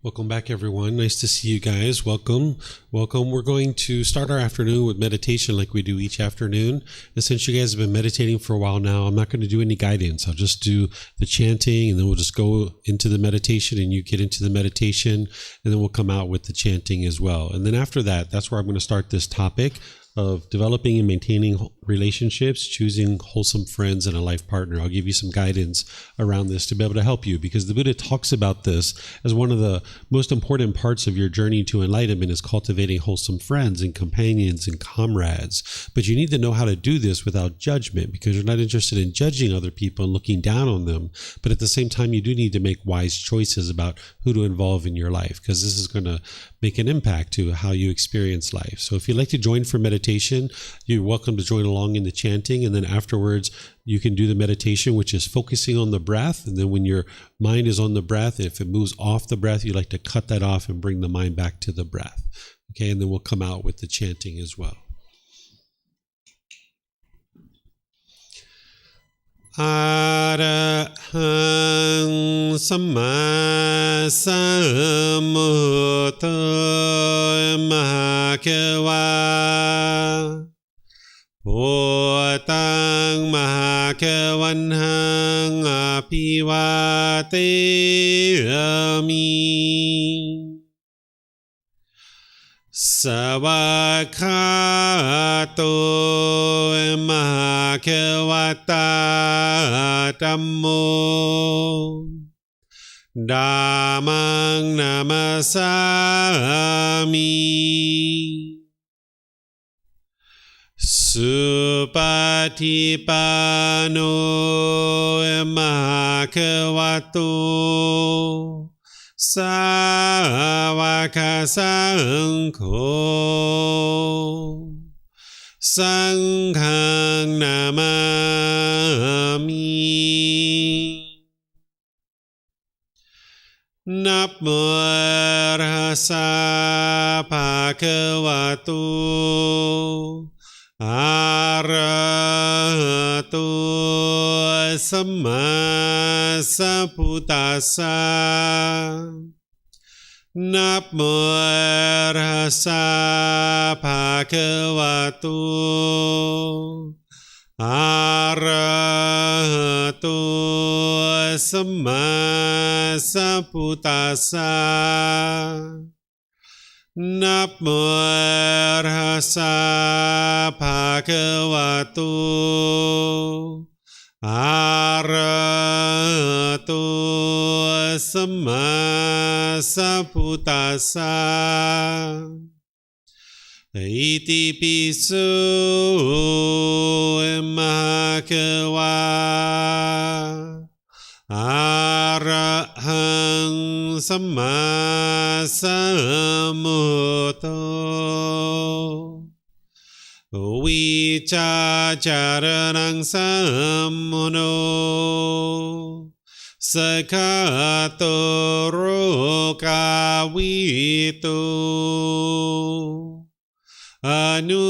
Welcome back, everyone. Nice to see you guys. Welcome. Welcome. We're going to start our afternoon with meditation like we do each afternoon. And since you guys have been meditating for a while now, I'm not going to do any guidance. I'll just do the chanting, and then we'll just go into the meditation, and you get into the meditation, and then we'll come out with the chanting as well. And then after that, that's where I'm going to start this topic of developing and maintaining relationships, choosing wholesome friends and a life partner. I'll give you some guidance around this to be able to help you, because the Buddha talks about this as one of the most important parts of your journey to enlightenment is cultivating wholesome friends and companions and comrades. But you need to know how to do this without judgment, because you're not interested in judging other people and looking down on them. But at the same time, you do need to make wise choices about who to involve in your life, because this is going to make an impact to how you experience life. So if you'd like to join for meditation, you're welcome to join along in the chanting, and then afterwards you can do the meditation, which is focusing on the breath. And then when your mind is on the breath, if it moves off the breath, you like to cut that off and bring the mind back to the breath. Okay, and then we'll come out with the chanting as well. Arahang Samma Sambuddho Mahakawa Bhutang Mahakavanhang Apivateyami Savakato Mahakavata Dhammo Dhammang Namasami Supatipano Mahakavato Savaka Sangho Sanghang Namami Namo Arhasa Bhagavato Arahato Samma Sambuddhassa Namo Arhasa Bhagavato Arahato Samma Sambuddhassa Namo Arhasa Bhagavato Arahato Samma Sambuddhassa Iti pisu Mahakawa Arahang Samma Sambuddho Vicacaranang Sammuno Sakato Rokavito Anutero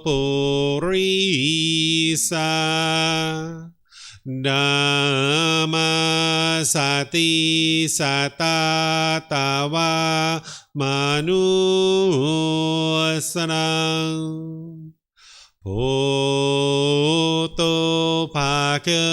Purisa Dhamma Sati Satatawa Manusanang Bhoto Bhagavati.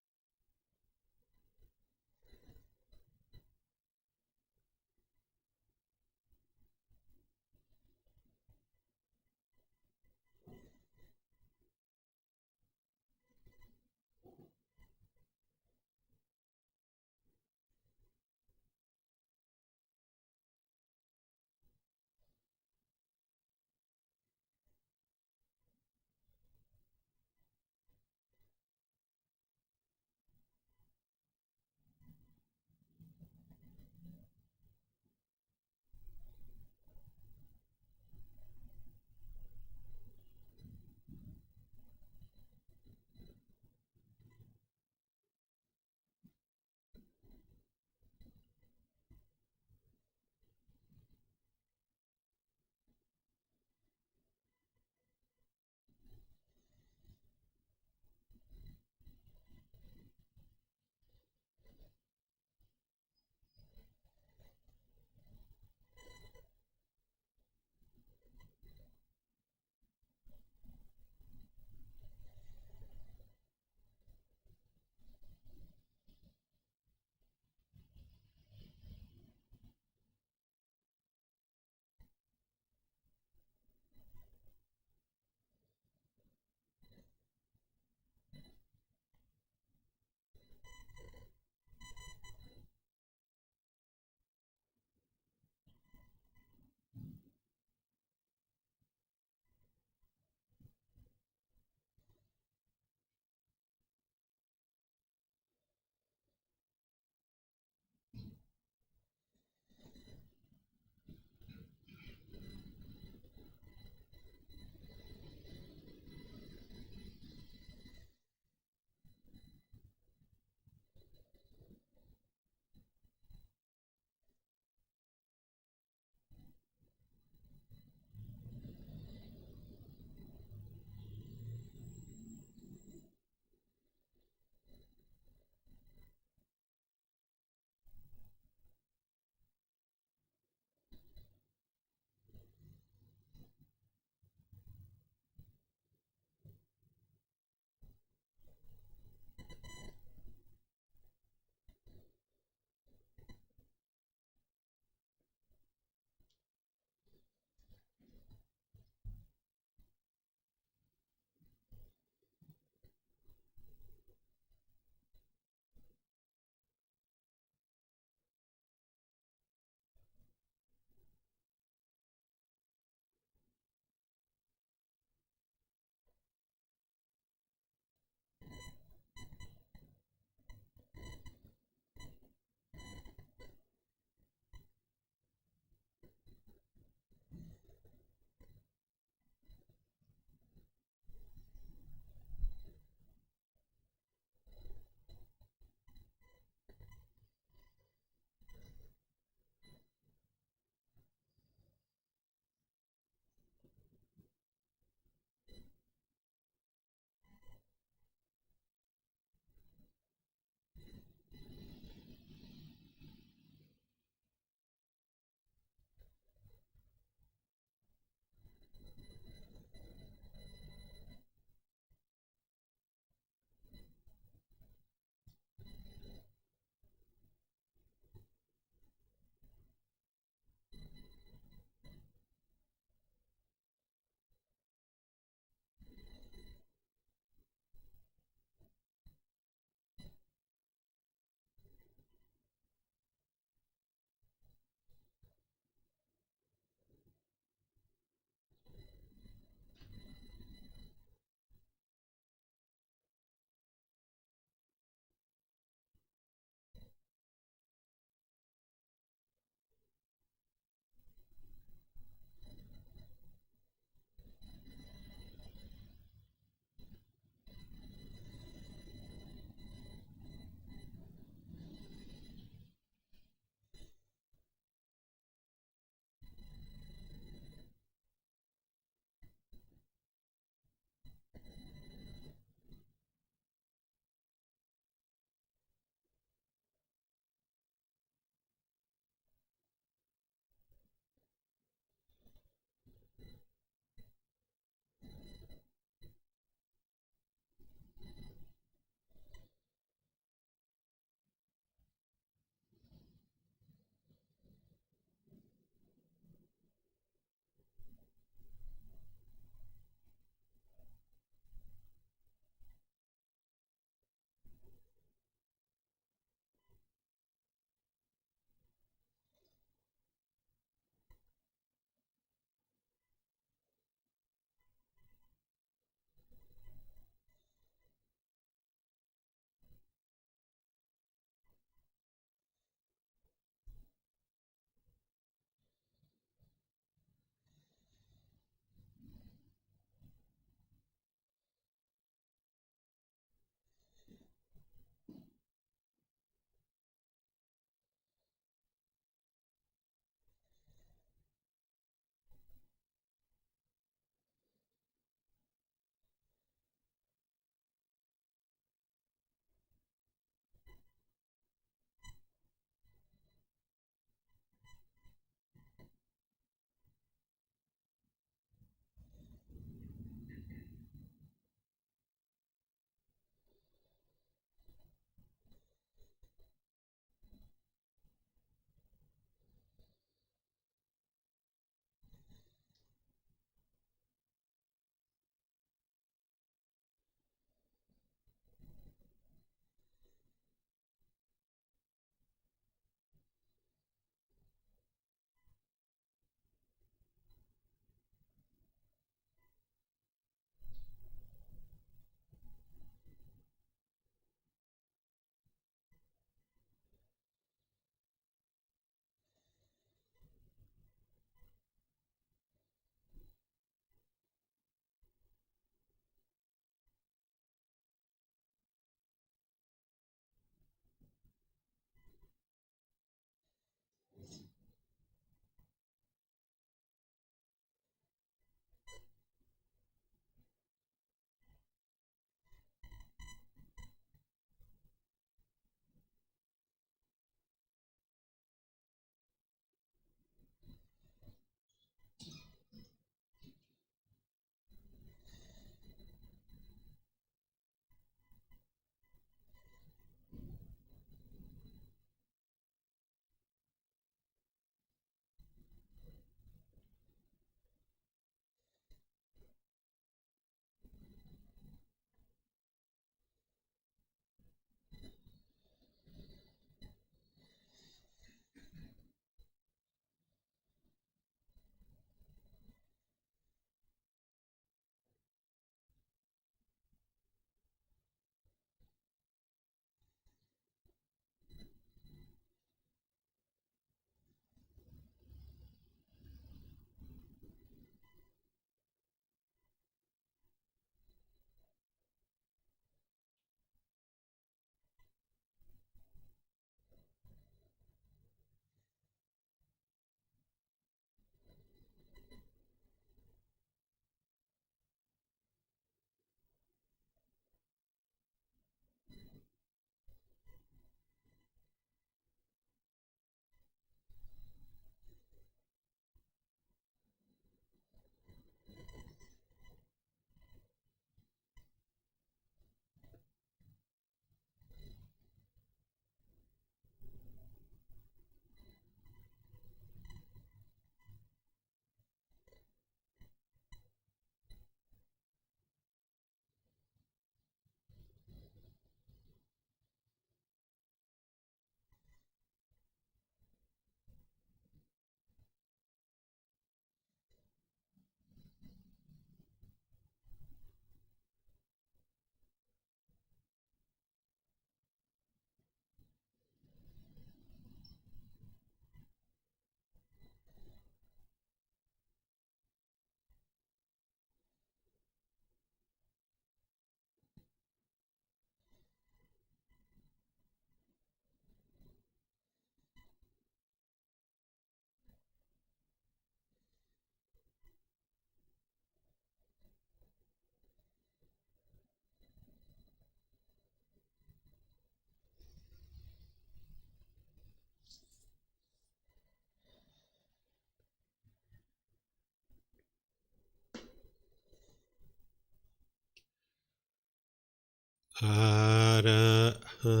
อะระหั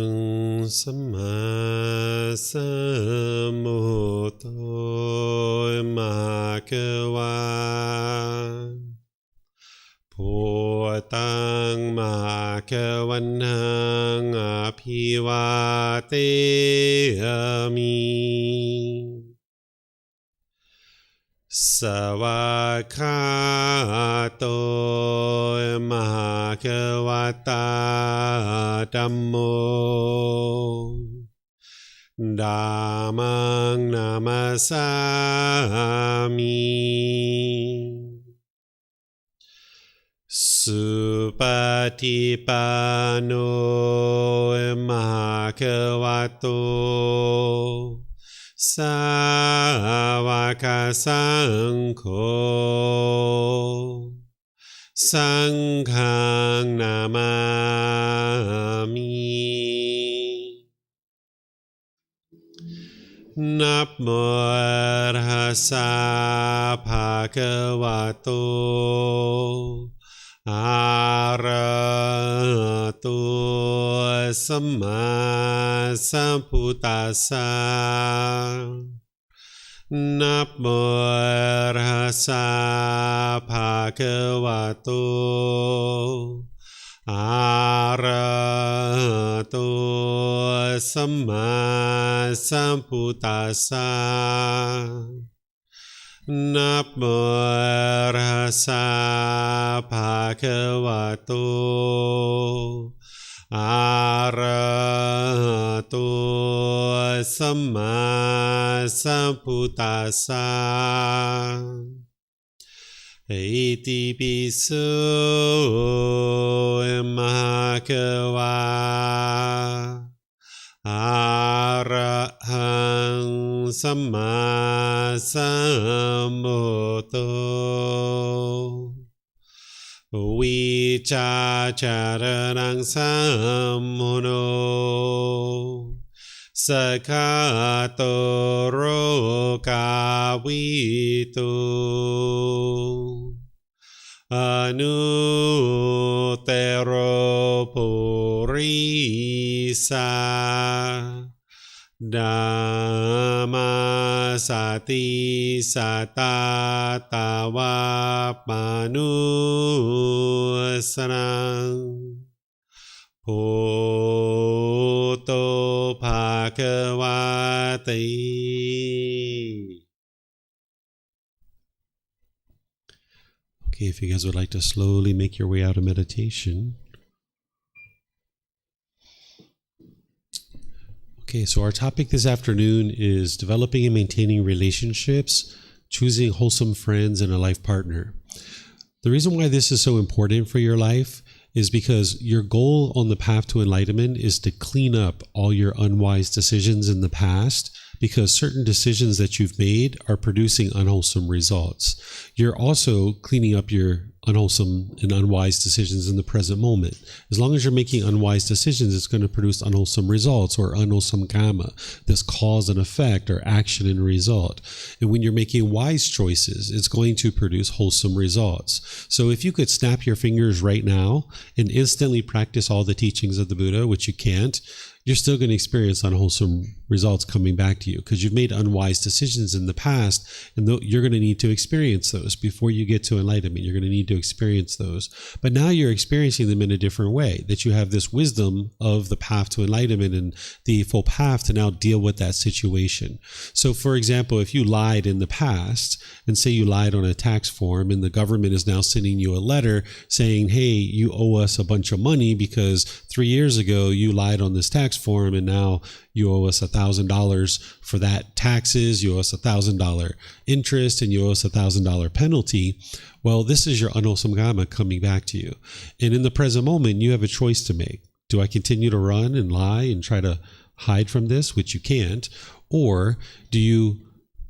งสัมมาสัมพุทโธมะขวาพุทธังมะขวันหังอภิวาเทมิสวากขาโตมหาขวัตตาธัมโมธัมมังนามัสสามิสุปฏิปันโนมหาขวัตโตสาวกสังโฆสังฆังนามามินับโมตัสสะภะคะวะโตอะระหะโตสัมมาสัมพุทธัสสะนับโมตัสสะภะคะวะโตอะระหะโตสัมมาสัมพุทธัสสะนับโมตัสสะภะคะวะโตอะระหะโตสัมมาสัมพุทธัสสะอิติปิโสมะขวาอะระหังสัมมาสัมพุทโธวิชาจารณังสัมมุโนสกขาโตโรกาวิตุอนุเตโรปุริสาธัมมาสติสัตตาตาวาปานุสนังพุทโธภะคะวะติ Okay, if you guys would like to slowly make your way out of meditation. Okay, so our topic this afternoon is developing and maintaining relationships, choosing wholesome friends and a life partner. The reason why this is so important for your life is because your goal on the path to enlightenment is to clean up all your unwise decisions in the past, because certain decisions that you've made are producing unwholesome results. You're also cleaning up your unwholesome and unwise decisions in the present moment. As long as you're making unwise decisions, it's going to produce unwholesome results, or unwholesome karma, this cause and effect, or action and result. And when you're making wise choices, it's going to produce wholesome results. So if you could snap your fingers right now and instantly practice all the teachings of the Buddha, which you can't, you're still going to experience unwholesome results coming back to you, because you've made unwise decisions in the past, and you're going to need to experience those before you get to enlightenment. You're going to need to experience those. But now you're experiencing them in a different way, that you have this wisdom of the path to enlightenment and the full path to now deal with that situation. So for example, if you lied in the past, and say you lied on a tax form, and the government is now sending you a letter saying, hey, you owe us a bunch of money because 3 years ago you lied on this tax form, and now you owe us $1,000 for that taxes, you owe us $1,000 interest, and you owe us $1,000 penalty. Well, this is your unwholesome karma coming back to you. And in the present moment, you have a choice to make. Do I continue to run and lie and try to hide from this, which you can't? Or do you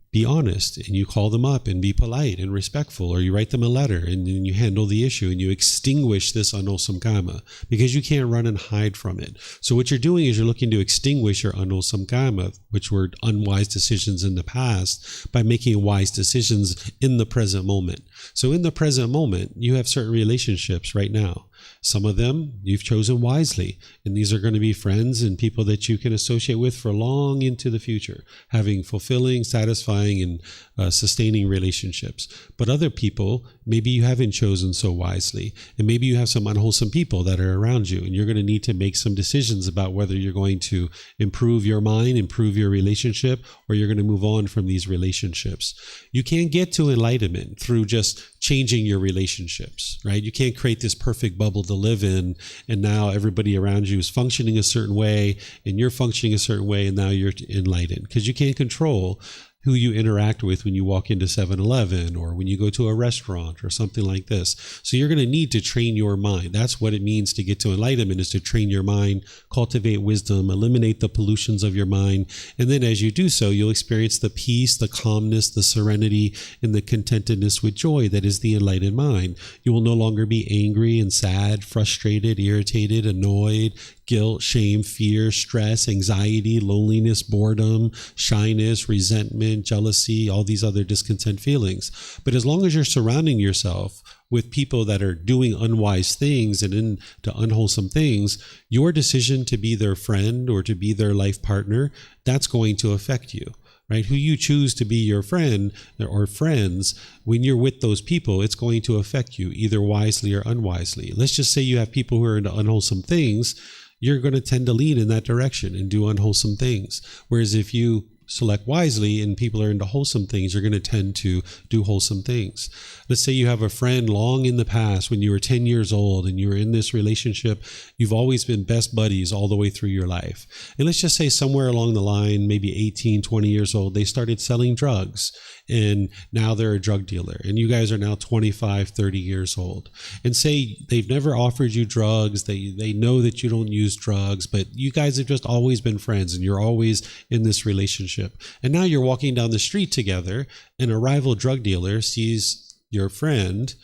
be honest and you call them up and be polite and respectful, or you write them a letter and then you handle the issue and you extinguish this unwholesome karma, because you can't run and hide from it. So what you're doing is you're looking to extinguish your unwholesome karma, which were unwise decisions in the past, by making wise decisions in the present moment. So in the present moment, you have certain relationships right now. Some of them you've chosen wisely, and these are going to be friends and people that you can associate with for long into the future, having fulfilling, satisfying, and sustaining relationships. But other people, maybe you haven't chosen so wisely, and maybe you have some unwholesome people that are around you, and you're going to need to make some decisions about whether you're going to improve your mind, improve your relationship, or you're going to move on from these relationships. You can't get to enlightenment through just changing your relationships, right? You can't create this perfect bubble to live in, and now everybody around you is functioning a certain way, and you're functioning a certain way, and now you're enlightened, because you can't control who you interact with when you walk into 7-Eleven or when you go to a restaurant or something like this. So you're going to need to train your mind. That's what it means to get to enlightenment, is to train your mind, cultivate wisdom, eliminate the pollutions of your mind. And then as you do so, you'll experience the peace, the calmness, the serenity, and the contentedness with joy that is the enlightened mind. You will no longer be angry and sad, frustrated, irritated, annoyed, guilt, shame, fear, stress, anxiety, loneliness, boredom, shyness, resentment, jealousy, all these other discontent feelings. But as long as you're surrounding yourself with people that are doing unwise things and into unwholesome things, your decision to be their friend or to be their life partner, that's going to affect you. Right? Who you choose to be your friend or friends, when you're with those people, it's going to affect you either wisely or unwisely. Let's just say you have people who are into unwholesome things, you're going to tend to lean in that direction and do unwholesome things. Whereas if you select wisely and people are into wholesome things, you're going to tend to do wholesome things. Let's say you have a friend long in the past when you were 10 years old and you were in this relationship. You've always been best buddies all the way through your life. And let's just say somewhere along the line, maybe 18, 20 years old, they started selling drugs. And now they're a drug dealer. And you guys are now 25, 30 years old. And say they've never offered you drugs. They know that you don't use drugs, but you guys have just always been friends and you're always in this relationship. And now you're walking down the street together and a rival drug dealer sees your friend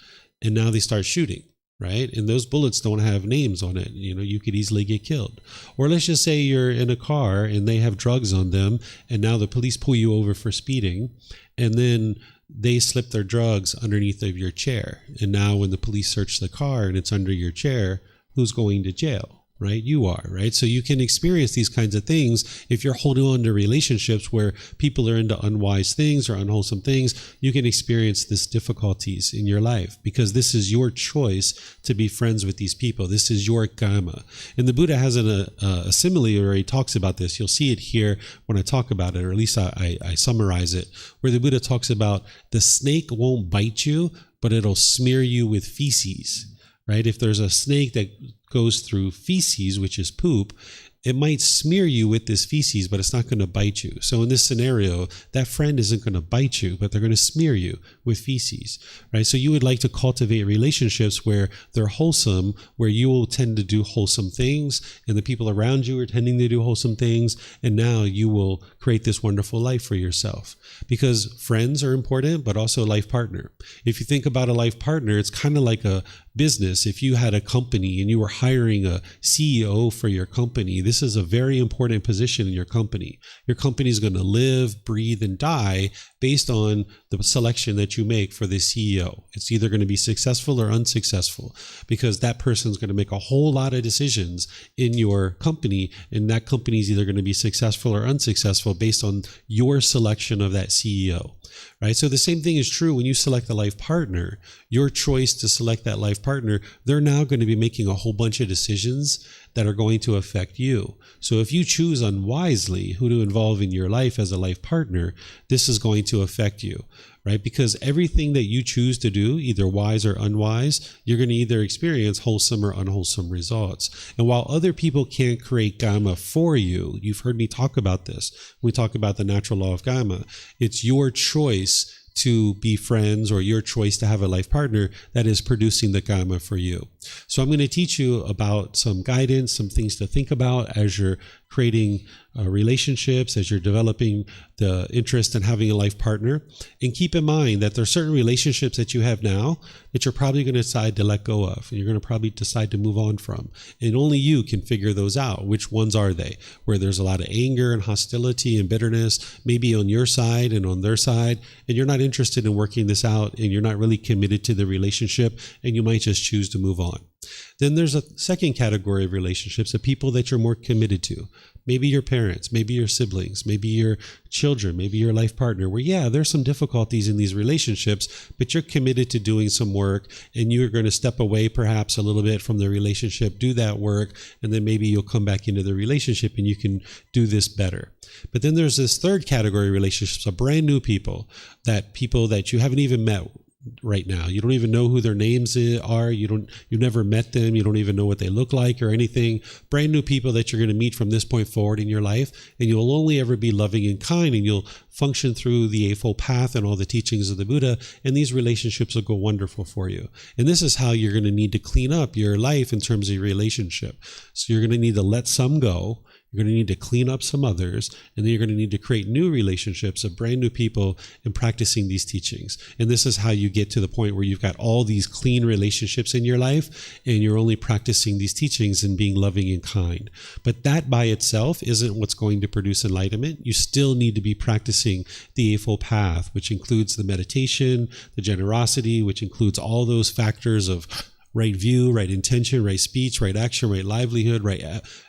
and now they start shooting. Right? And those bullets don't have names on it. You know, you could easily get killed. Or let's just say you're in a car and they have drugs on them and now the police pull you over for speeding and then they slip their drugs underneath of your chair. And now when the police search the car and it's under your chair, who's going to jail? Right? You are, right? So you can experience these kinds of things if you're holding on to relationships where people are into unwise things or unwholesome things. You can experience this difficulties in your life because this is your choice to be friends with these people. This is your karma. And the Buddha has a simile where he talks about this. You'll see it here when I talk about it, or at least I summarize it, where the Buddha talks about the snake won't bite you, but it'll smear you with feces. Right? If there's a snake that goes through feces, which is poop, it might smear you with this feces, but it's not going to bite you. So in this scenario, that friend isn't going to bite you, but they're going to smear you with feces, right? So you would like to cultivate relationships where they're wholesome, where you will tend to do wholesome things, and the people around you are tending to do wholesome things, and now you will create this wonderful life for yourself. Because friends are important, but also a life partner. If you think about a life partner, it's kind of like a business. If you had a company and you were hiring a CEO for your company, this is a very important position in your company. Your company is going to live, breathe, and die based on the selection that you make for the CEO. It's either going to be successful or unsuccessful because that person is going to make a whole lot of decisions in your company, and that company is either going to be successful or unsuccessful based on your selection of that CEO. Right? So the same thing is true when you select a life partner. Your choice to select that life partner, they're now going to be making a whole bunch of decisions that are going to affect you. So if you choose unwisely who to involve in your life as a life partner, this is going to affect you, right? Because everything that you choose to do, either wise or unwise, you're going to either experience wholesome or unwholesome results. And while other people can't create karma for you, you've heard me talk about this. We talk about the natural law of karma. It's your choice to be friends or your choice to have a life partner that is producing the karma for you. So I'm going to teach you about some guidance, some things to think about as you're creating relationships, as you're developing the interest in having a life partner. And keep in mind that there are certain relationships that you have now that you're probably going to decide to let go of, and you're going to probably decide to move on from. And only you can figure those out. Which ones are they? Where there's a lot of anger and hostility and bitterness, maybe on your side and on their side, and you're not interested in working this out, and you're not really committed to the relationship, and you might just choose to move on. Then there's a second category of relationships, the people that you're more committed to. Maybe your parents, maybe your siblings, maybe your children, maybe your life partner, where, yeah, there's some difficulties in these relationships, but you're committed to doing some work, and you're going to step away perhaps a little bit from the relationship, do that work, and then maybe you'll come back into the relationship and you can do this better. But then there's this third category of relationships, of brand new people that you haven't even met right now. You don't even know who their names are. You never met them. You don't even know what they look like or anything. Brand new people that you're going to meet from this point forward in your life, and you'll only ever be loving and kind, and you'll function through the Eightfold Path and all the teachings of the Buddha, and these relationships will go wonderful for you. And this is how you're going to need to clean up your life in terms of your relationship. So you're going to need to let some go. You're going to need to clean up some others, and then you're going to need to create new relationships of brand new people and practicing these teachings. And this is how you get to the point where you've got all these clean relationships in your life, and you're only practicing these teachings and being loving and kind. But that by itself isn't what's going to produce enlightenment. You still need to be practicing the Eightfold Path, which includes the meditation, the generosity, which includes all those factors of right view, right intention, right speech, right action, right livelihood, right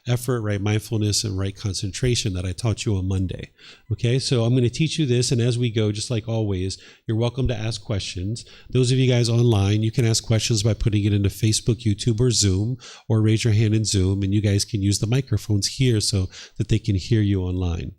effort, right mindfulness, and right concentration that I taught you on Monday. Okay, so I'm going to teach you this, and as we go, just like always, you're welcome to ask questions. Those of you guys online, you can ask questions by putting it into Facebook, YouTube, or Zoom, or raise your hand in Zoom, and you guys can use the microphones here so that they can hear you online.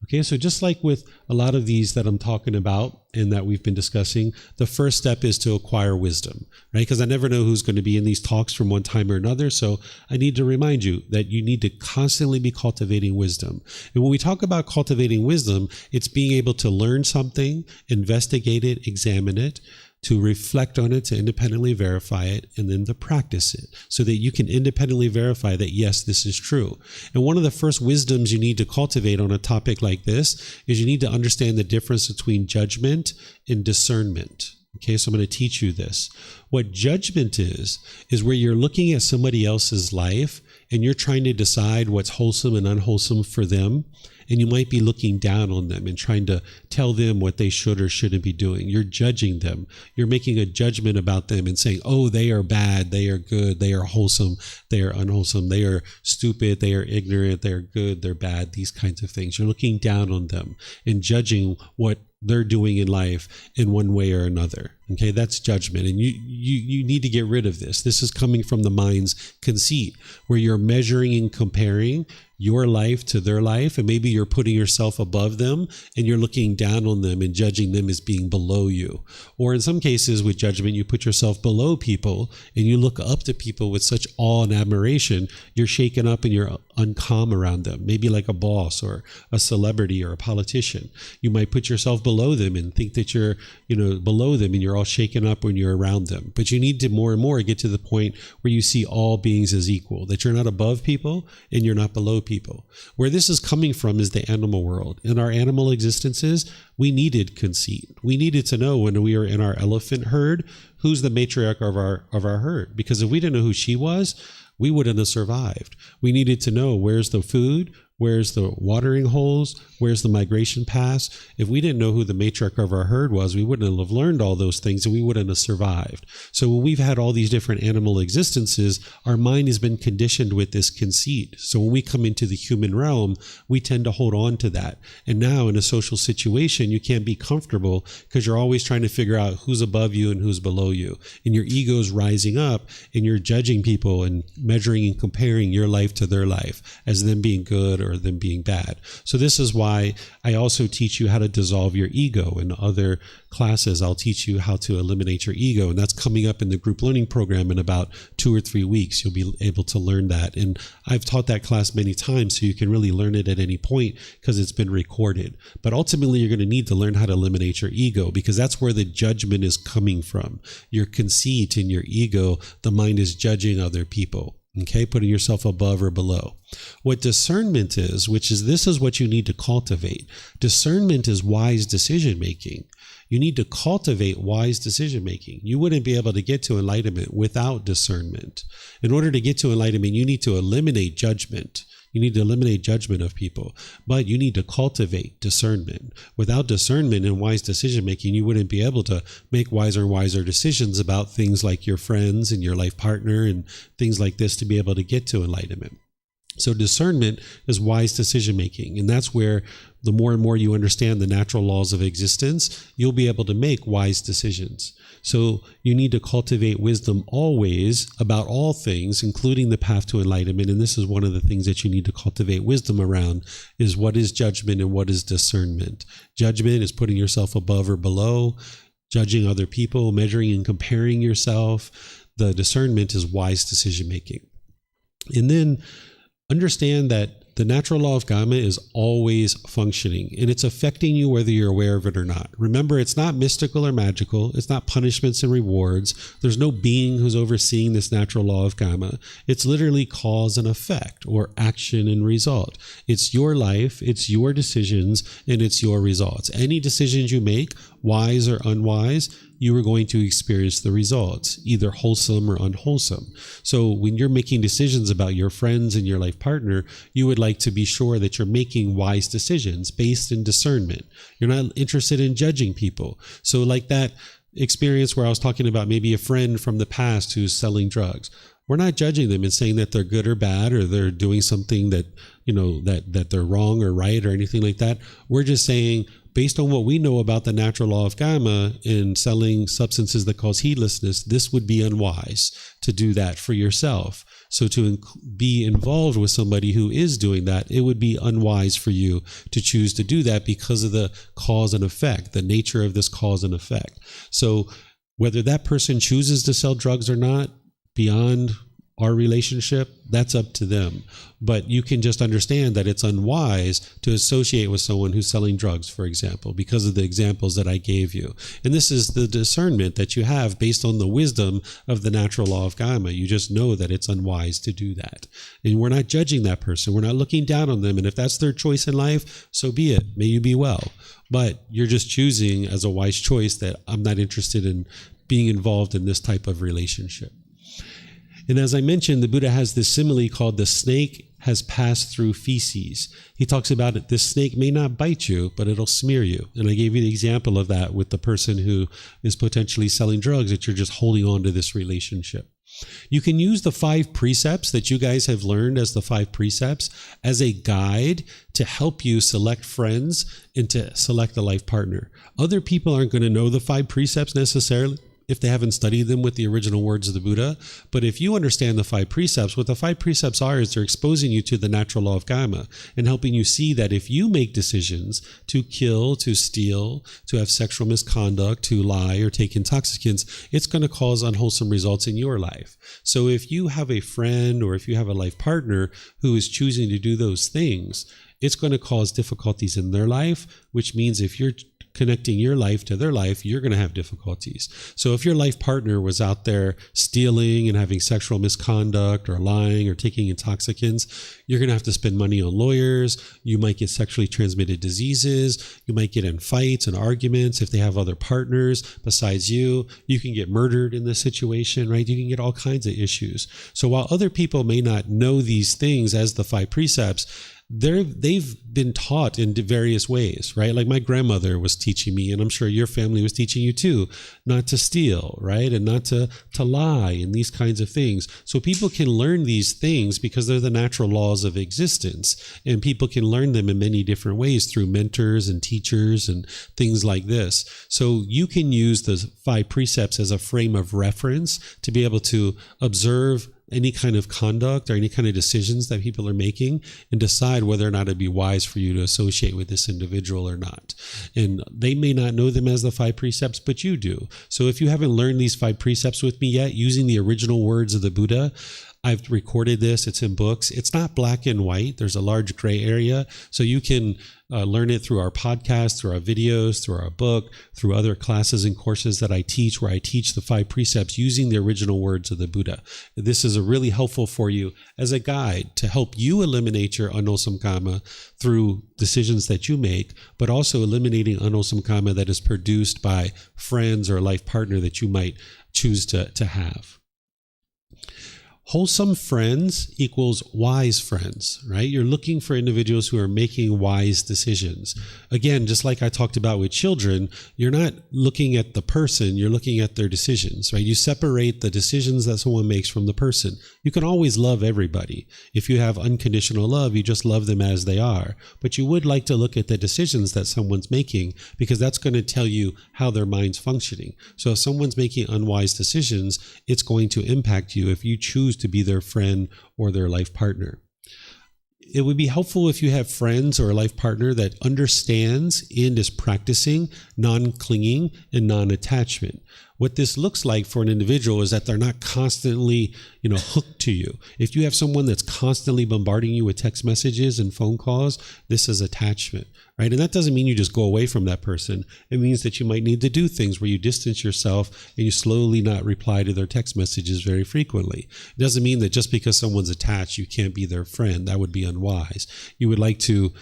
Okay, so just like with a lot of these that I'm talking about and that we've been discussing, the first step is to acquire wisdom, right? Because I never know who's going to be in these talks from one time or another. So I need to remind you that you need to constantly be cultivating wisdom. And when we talk about cultivating wisdom, it's being able to learn something, investigate it, examine it, to reflect on it, to independently verify it, and then to practice it so that you can independently verify that, yes, this is true. And one of the first wisdoms you need to cultivate on a topic like this is you need to understand the difference between judgment and discernment. Okay, so I'm going to teach you this. What judgment is where you're looking at somebody else's life and you're trying to decide what's wholesome and unwholesome for them. And you might be looking down on them and trying to tell them what they should or shouldn't be doing. You're judging them. You're making a judgment about them and saying, oh, they are bad, they are good, they are wholesome, they are unwholesome, they are stupid, they are ignorant, they are good, they're bad, these kinds of things. You're looking down on them and judging what they're doing in life in one way or another. Okay, that's judgment. And you need to get rid of this. This is coming from the mind's conceit, where you're measuring and comparing your life to their life, and maybe you're putting yourself above them and you're looking down on them and judging them as being below you. Or in some cases with judgment, you put yourself below people and you look up to people with such awe and admiration, you're shaken up and you're uncalm around them, maybe like a boss or a celebrity or a politician. You might put yourself below them and think that you're, below them and you're all shaken up when you're around them. But you need to more and more get to the point where you see all beings as equal, that you're not above people and you're not below people. Where this is coming from is the animal world. In our animal existences, we needed conceit. We needed to know when we were in our elephant herd, who's the matriarch of our herd. Because if we didn't know who she was, we wouldn't have survived. We needed to know where's the food, where's the watering holes, where's the migration paths. If we didn't know who the matriarch of our herd was, we wouldn't have learned all those things and we wouldn't have survived. So when we've had all these different animal existences, our mind has been conditioned with this conceit. So when we come into the human realm, we tend to hold on to that. And now in a social situation, you can't be comfortable because you're always trying to figure out who's above you and who's below you. And your ego's rising up and you're judging people and measuring and comparing your life to their life as them being good or them being bad. So this is why I also teach you how to dissolve your ego. In other classes, I'll teach you how to eliminate your ego. And that's coming up in the group learning program in about 2 or 3 weeks. You'll be able to learn that. And I've taught that class many times, so you can really learn it at any point because it's been recorded. But ultimately, you're going to need to learn how to eliminate your ego because that's where the judgment is coming from. Your conceit and your ego, the mind is judging other people. Okay, putting yourself above or below. What discernment is, this is what you need to cultivate. Discernment is wise decision making. You need to cultivate wise decision making. You wouldn't be able to get to enlightenment without discernment. In order to get to enlightenment, you need to eliminate judgment. You need to eliminate judgment of people, but you need to cultivate discernment. Without discernment and wise decision making, you wouldn't be able to make wiser and wiser decisions about things like your friends and your life partner and things like this to be able to get to enlightenment. So discernment is wise decision making, and that's where the more and more you understand the natural laws of existence, you'll be able to make wise decisions. So you need to cultivate wisdom always about all things, including the path to enlightenment. And this is one of the things that you need to cultivate wisdom around, is what is judgment and what is discernment. Judgment is putting yourself above or below, judging other people, measuring and comparing yourself. The discernment is wise decision making. And then understand that the natural law of karma is always functioning, and it's affecting you whether you're aware of it or not. Remember, it's not mystical or magical. It's not punishments and rewards. There's no being who's overseeing this natural law of karma. It's literally cause and effect, or action and result. It's your life, it's your decisions, and it's your results. Any decisions you make, wise or unwise, you are going to experience the results, either wholesome or unwholesome. So when you're making decisions about your friends and your life partner, you would like to be sure that you're making wise decisions based in discernment. You're not interested in judging people. So like that experience where I was talking about maybe a friend from the past who's selling drugs. We're not judging them and saying that they're good or bad, or they're doing something that, that they're wrong or right or anything like that. We're just saying, based on what we know about the natural law of karma in selling substances that cause heedlessness, this would be unwise to do that for yourself. So to be involved with somebody who is doing that, it would be unwise for you to choose to do that because of the cause and effect, the nature of this cause and effect. So whether that person chooses to sell drugs or not, beyond our relationship, that's up to them. But you can just understand that it's unwise to associate with someone who's selling drugs, for example, because of the examples that I gave you. And this is the discernment that you have based on the wisdom of the natural law of karma. You just know that it's unwise to do that. And we're not judging that person. We're not looking down on them. And if that's their choice in life, so be it. May you be well. But you're just choosing as a wise choice that I'm not interested in being involved in this type of relationship. And as I mentioned, the Buddha has this simile called the snake has passed through feces. He talks about it, this snake may not bite you, but it'll smear you. And I gave you the example of that with the person who is potentially selling drugs, that you're just holding on to this relationship. You can use the 5 precepts that you guys have learned as the 5 precepts as a guide to help you select friends and to select a life partner. Other people aren't going to know the 5 precepts necessarily if they haven't studied them with the original words of the Buddha. But if you understand the 5 precepts, what the 5 precepts are is they're exposing you to the natural law of karma and helping you see that if you make decisions to kill, to steal, to have sexual misconduct, to lie, or take intoxicants, it's going to cause unwholesome results in your life. So if you have a friend or if you have a life partner who is choosing to do those things, it's going to cause difficulties in their life, which means if you're connecting your life to their life, you're going to have difficulties. So if your life partner was out there stealing and having sexual misconduct or lying or taking intoxicants, you're going to have to spend money on lawyers. You might get sexually transmitted diseases. You might get in fights and arguments if they have other partners besides you. You can get murdered in this situation, right? You can get all kinds of issues. So while other people may not know these things as the 5 precepts, they've been taught in various ways, right? Like my grandmother was teaching me, and I'm sure your family was teaching you too, not to steal, right? And not to lie and these kinds of things. So people can learn these things because they're the natural laws of existence, and people can learn them in many different ways through mentors and teachers and things like this. So you can use the 5 precepts as a frame of reference to be able to observe any kind of conduct or any kind of decisions that people are making and decide whether or not it'd be wise for you to associate with this individual or not. And they may not know them as the 5 precepts, but you do. So if you haven't learned these 5 precepts with me yet, using the original words of the Buddha, I've recorded this. It's in books. It's not black and white. There's a large gray area. So you can learn it through our podcast, through our videos, through our book, through other classes and courses that I teach, where I teach the 5 precepts using the original words of the Buddha. This is really helpful for you as a guide to help you eliminate your unwholesome karma through decisions that you make, but also eliminating unwholesome karma that is produced by friends or a life partner that you might choose to have. Wholesome friends equals wise friends, right? You're looking for individuals who are making wise decisions. Again, just like I talked about with children, you're not looking at the person, you're looking at their decisions, right? You separate the decisions that someone makes from the person. You can always love everybody. If you have unconditional love, you just love them as they are. But you would like to look at the decisions that someone's making, because that's going to tell you how their mind's functioning. So if someone's making unwise decisions, it's going to impact you if you choose to be their friend or their life partner. It would be helpful if you have friends or a life partner that understands and is practicing non-clinging and non-attachment. What this looks like for an individual is that they're not constantly, hooked to you. If you have someone that's constantly bombarding you with text messages and phone calls, this is attachment, right? And that doesn't mean you just go away from that person. It means that you might need to do things where you distance yourself and you slowly not reply to their text messages very frequently. It doesn't mean that just because someone's attached, you can't be their friend. That would be unwise. You would like to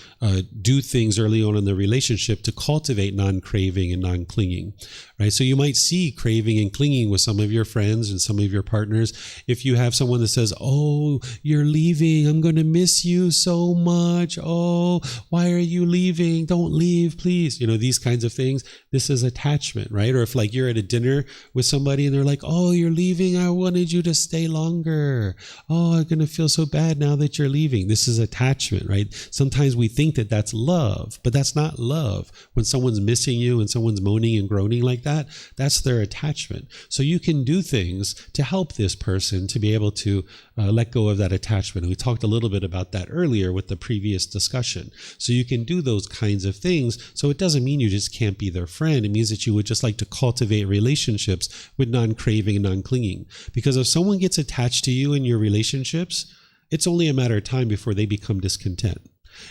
do things early on in the relationship to cultivate non-craving and non-clinging, right? So you might see craving and clinging with some of your friends and some of your partners. If you have someone that says, "Oh, you're leaving. I'm going to miss you so much. Oh, why are you leaving? Don't leave, please." These kinds of things. This is attachment, right? Or if you're at a dinner with somebody and they're like, "Oh, you're leaving. I wanted you to stay longer. Oh, I'm going to feel so bad now that you're leaving." This is attachment, right? Sometimes we think that that's love, but that's not love. When someone's missing you and someone's moaning and groaning like that, that's their attachment. So you can do things to help this person to be able to let go of that attachment. And we talked a little bit about that earlier with the previous discussion. So you can do those kinds of things. So it doesn't mean you just can't be their friend. It means that you would just like to cultivate relationships with non-craving and non-clinging. Because if someone gets attached to you in your relationships, it's only a matter of time before they become discontent.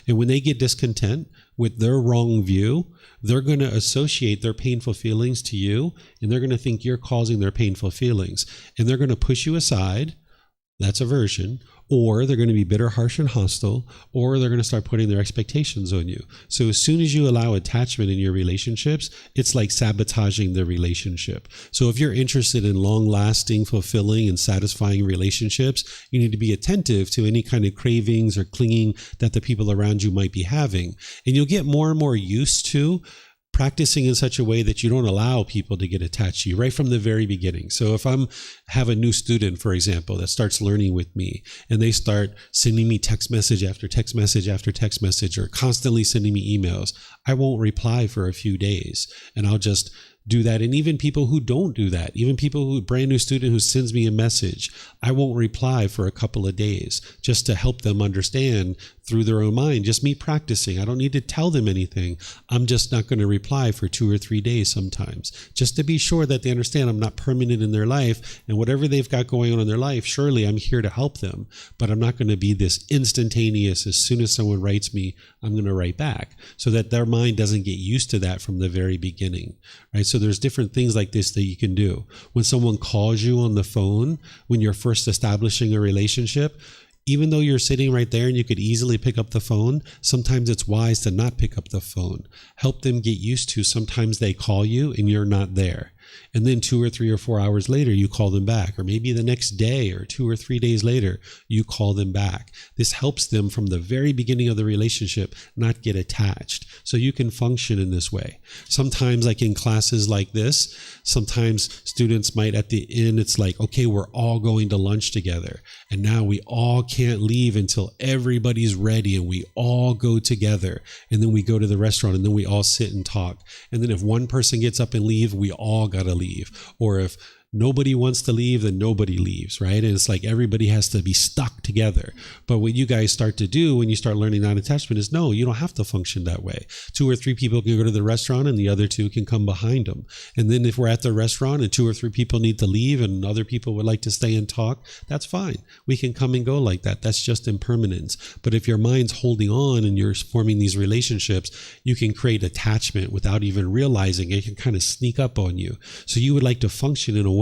And when they get discontent with their wrong view, they're going to associate their painful feelings to you, and they're going to think you're causing their painful feelings. And they're going to push you aside. That's aversion. Or they're going to be bitter, harsh, and hostile, or they're going to start putting their expectations on you. So as soon as you allow attachment in your relationships, it's like sabotaging the relationship. So if you're interested in long-lasting, fulfilling, and satisfying relationships, you need to be attentive to any kind of cravings or clinging that the people around you might be having. And you'll get more and more used to practicing in such a way that you don't allow people to get attached to you right from the very beginning. So if have a new student, for example, that starts learning with me, and they start sending me text message after text message after text message, or constantly sending me emails, I won't reply for a few days, and I'll just do that. And even people who don't do that, even brand new student who sends me a message, I won't reply for a couple of days just to help them understand through their own mind, just me practicing. I don't need to tell them anything. I'm just not going to reply for 2 or 3 days sometimes, just to be sure that they understand I'm not permanent in their life, and whatever they've got going on in their life, surely I'm here to help them, but I'm not going to be this instantaneous. As soon as someone writes me, I'm going to write back, so that their mind doesn't get used to that from the very beginning, right? So there's different things like this that you can do. When someone calls you on the phone, when you're first establishing a relationship, even though you're sitting right there and you could easily pick up the phone, sometimes it's wise to not pick up the phone. Help them get used to sometimes they call you and you're not there. And then 2 or 3 or 4 hours later, you call them back. Or maybe the next day or 2 or 3 days later, you call them back. This helps them from the very beginning of the relationship not get attached. So you can function in this way. Sometimes, like in classes like this, sometimes students might at the end, it's like, okay, we're all going to lunch together. And now we all can't leave until everybody's ready and we all go together. And then we go to the restaurant and then we all sit and talk. And then if one person gets up and leave, we all got to leave. Or if nobody wants to leave, then nobody leaves, right? And it's like everybody has to be stuck together. But what you guys start to do when you start learning non-attachment is, no, you don't have to function that way. 2 or 3 people can go to the restaurant and the other 2 can come behind them. And then if we're at the restaurant and 2 or 3 people need to leave and other people would like to stay and talk, that's fine. We can come and go like that. That's just impermanence. But if your mind's holding on and you're forming these relationships, you can create attachment without even realizing it. It can kind of sneak up on you. So you would like to function in a way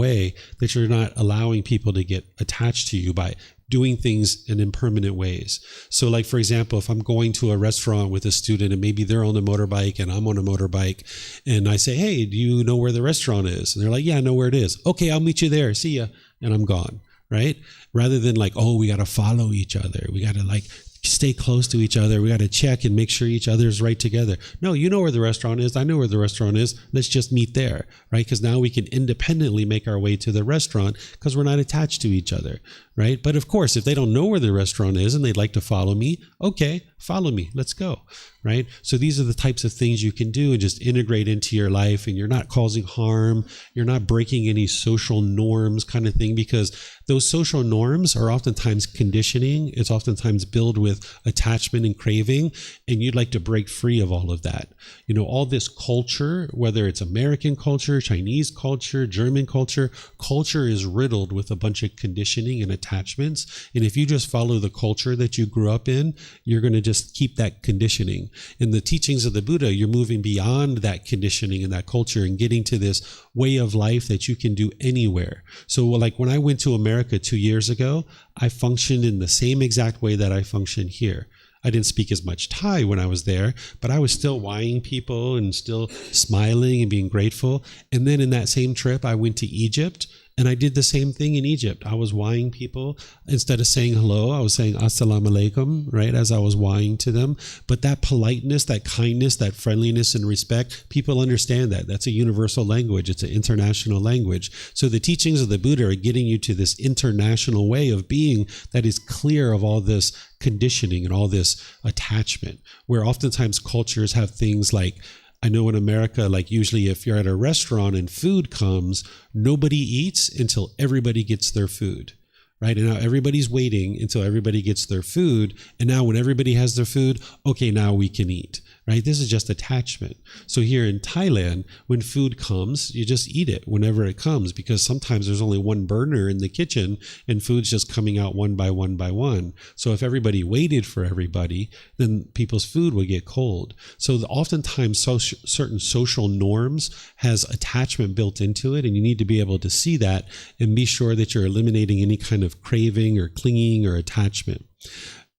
that you're not allowing people to get attached to you by doing things in impermanent ways. So like, for example, if I'm going to a restaurant with a student and maybe they're on a motorbike and I'm on a motorbike and I say, hey, do you know where the restaurant is? And they're like, yeah, I know where it is. Okay, I'll meet you there. See ya. And I'm gone. right? Rather than like, oh, we got to follow each other. We got to like stay close to each other. We got to check and make sure each other's right together. No, you know where the restaurant is. I know where the restaurant is. Let's just meet there, right? Because now we can independently make our way to the restaurant because we're not attached to each other, right? But of course, if they don't know where the restaurant is and they'd like to follow me, okay, follow me. Let's go, right? So these are the types of things you can do and just integrate into your life, and you're not causing harm. You're not breaking any social norms kind of thing, because those social norms are oftentimes conditioning. It's oftentimes built with attachment and craving, and you'd like to break free of all of that. You know, all this culture, whether it's American culture, Chinese culture, German culture, culture is riddled with a bunch of conditioning and attachments. And if you just follow the culture that you grew up in, you're going to just keep that conditioning. In the teachings of the Buddha, you're moving beyond that conditioning and that culture and getting to this way of life that you can do anywhere. So like when I went to America 2 years ago, I functioned in the same exact way that I function here. I didn't speak as much Thai when I was there, but I was still wowing people and still smiling and being grateful. And then in that same trip, I went to Egypt, and I did the same thing in Egypt. I was wowing people. Instead of saying hello, I was saying assalamu alaikum, right, as I was wowing to them. But that politeness, that kindness, that friendliness and respect, people understand that. That's a universal language. It's an international language. So the teachings of the Buddha are getting you to this international way of being that is clear of all this conditioning and all this attachment, where oftentimes cultures have things like, I know in America, like usually if you're at a restaurant and food comes, nobody eats until everybody gets their food, right? And now everybody's waiting until everybody gets their food. And now when everybody has their food, okay, now we can eat, right? This is just attachment. So here in Thailand, when food comes, you just eat it whenever it comes, because sometimes there's only one burner in the kitchen and food's just coming out one by one by one. So if everybody waited for everybody, then people's food would get cold. So oftentimes certain social norms has attachment built into it, and you need to be able to see that and be sure that you're eliminating any kind of craving or clinging or attachment.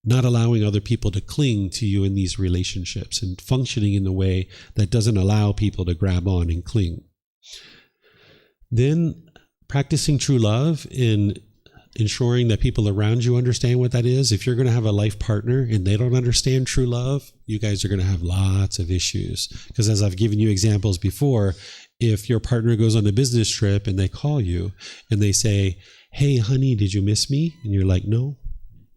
Not allowing other people to cling to you in these relationships and functioning in a way that doesn't allow people to grab on and cling. Then practicing true love in ensuring that people around you understand what that is. If you're going to have a life partner and they don't understand true love, you guys are going to have lots of issues. Because as I've given you examples before, if your partner goes on a business trip and they call you and they say, "Hey, honey, did you miss me?" And you're like, "No,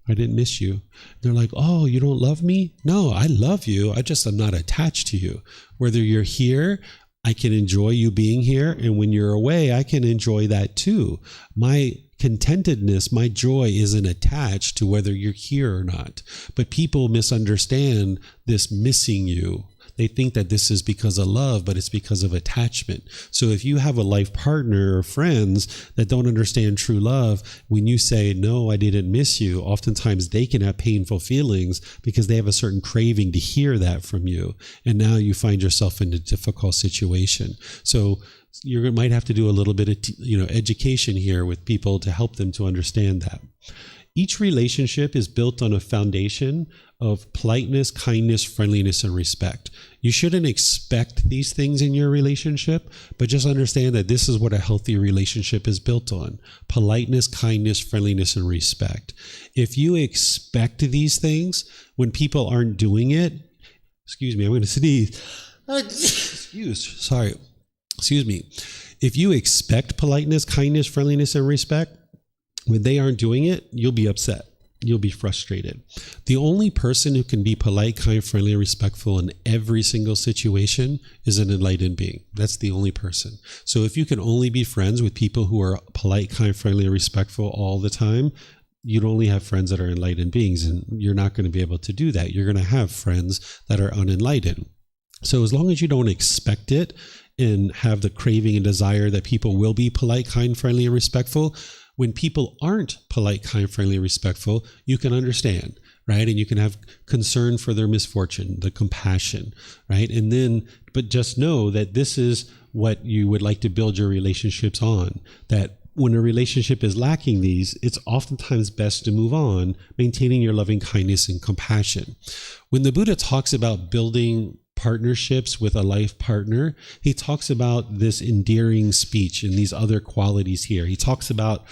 I didn't miss you." They're like, "Oh, you don't love me?" "No, I love you. I just am not attached to you. Whether you're here, I can enjoy you being here. And when you're away, I can enjoy that too. My contentedness, my joy isn't attached to whether you're here or not." But people misunderstand this missing you. They think that this is because of love, but it's because of attachment. So if you have a life partner or friends that don't understand true love, when you say, "No, I didn't miss you," oftentimes they can have painful feelings because they have a certain craving to hear that from you. And now you find yourself in a difficult situation. So you might have to do a little bit of education here with people to help them to understand that. Each relationship is built on a foundation of politeness, kindness, friendliness, and respect. You shouldn't expect these things in your relationship, but just understand that this is what a healthy relationship is built on: politeness, kindness, friendliness, and respect. If you expect these things when people aren't doing it, excuse me, I'm going to sneeze. Excuse me. If you expect politeness, kindness, friendliness, and respect, when they aren't doing it, you'll be upset. You'll be frustrated. The only person who can be polite, kind, friendly, and respectful in every single situation is an enlightened being. That's the only person. So if you can only be friends with people who are polite, kind, friendly, and respectful all the time, you'd only have friends that are enlightened beings, and you're not going to be able to do that. You're going to have friends that are unenlightened. So as long as you don't expect it and have the craving and desire that people will be polite, kind, friendly, and respectful, when people aren't polite, kind, friendly, respectful, you can understand, right? And you can have concern for their misfortune, the compassion, right? And then, but just know that this is what you would like to build your relationships on, that when a relationship is lacking these, it's oftentimes best to move on, maintaining your loving kindness and compassion. When the Buddha talks about building partnerships with a life partner, he talks about this endearing speech and these other qualities here. He talks about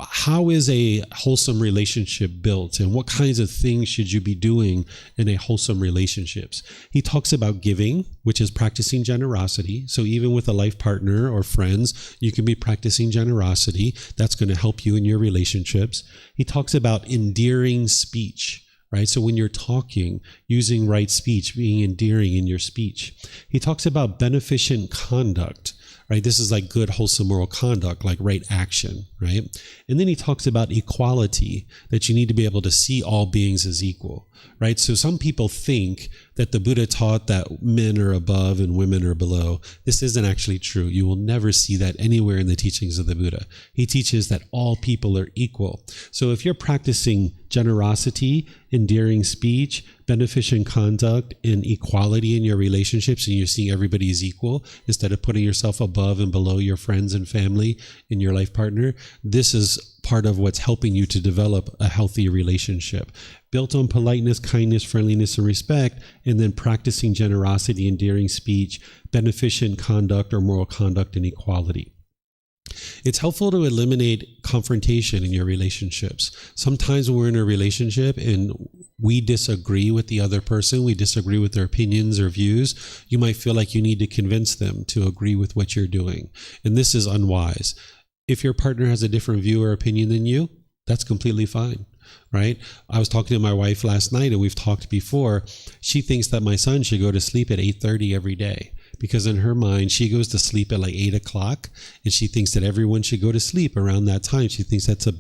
how is a wholesome relationship built, and what kinds of things should you be doing in a wholesome relationships? He talks about giving, which is practicing generosity. So even with a life partner or friends, you can be practicing generosity. That's going to help you in your relationships. He talks about endearing speech, right? So when you're talking, using right speech, being endearing in your speech. He talks about beneficent conduct, right? This is like good, wholesome moral conduct, like right action, right? And then he talks about equality, that you need to be able to see all beings as equal, right? So some people think that the Buddha taught that men are above and women are below. This isn't actually true. You will never see that anywhere in the teachings of the Buddha. He teaches that all people are equal. So if you're practicing generosity, endearing speech, beneficent conduct, and equality in your relationships, and you're seeing everybody as equal instead of putting yourself above and below your friends and family and your life partner, this is part of what's helping you to develop a healthy relationship built on politeness, kindness, friendliness, and respect, and then practicing generosity, endearing speech, beneficent conduct or moral conduct, and equality. It's helpful to eliminate confrontation in your relationships. Sometimes when we're in a relationship and we disagree with the other person, we disagree with their opinions or views, you might feel like you need to convince them to agree with what you're doing. And this is unwise. If your partner has a different view or opinion than you, that's completely fine, right? I was talking to my wife last night, and we've talked before. She thinks that my son should go to sleep at 8:30 every day, because in her mind, she goes to sleep at like 8 o'clock, and she thinks that everyone should go to sleep around that time. She thinks that's a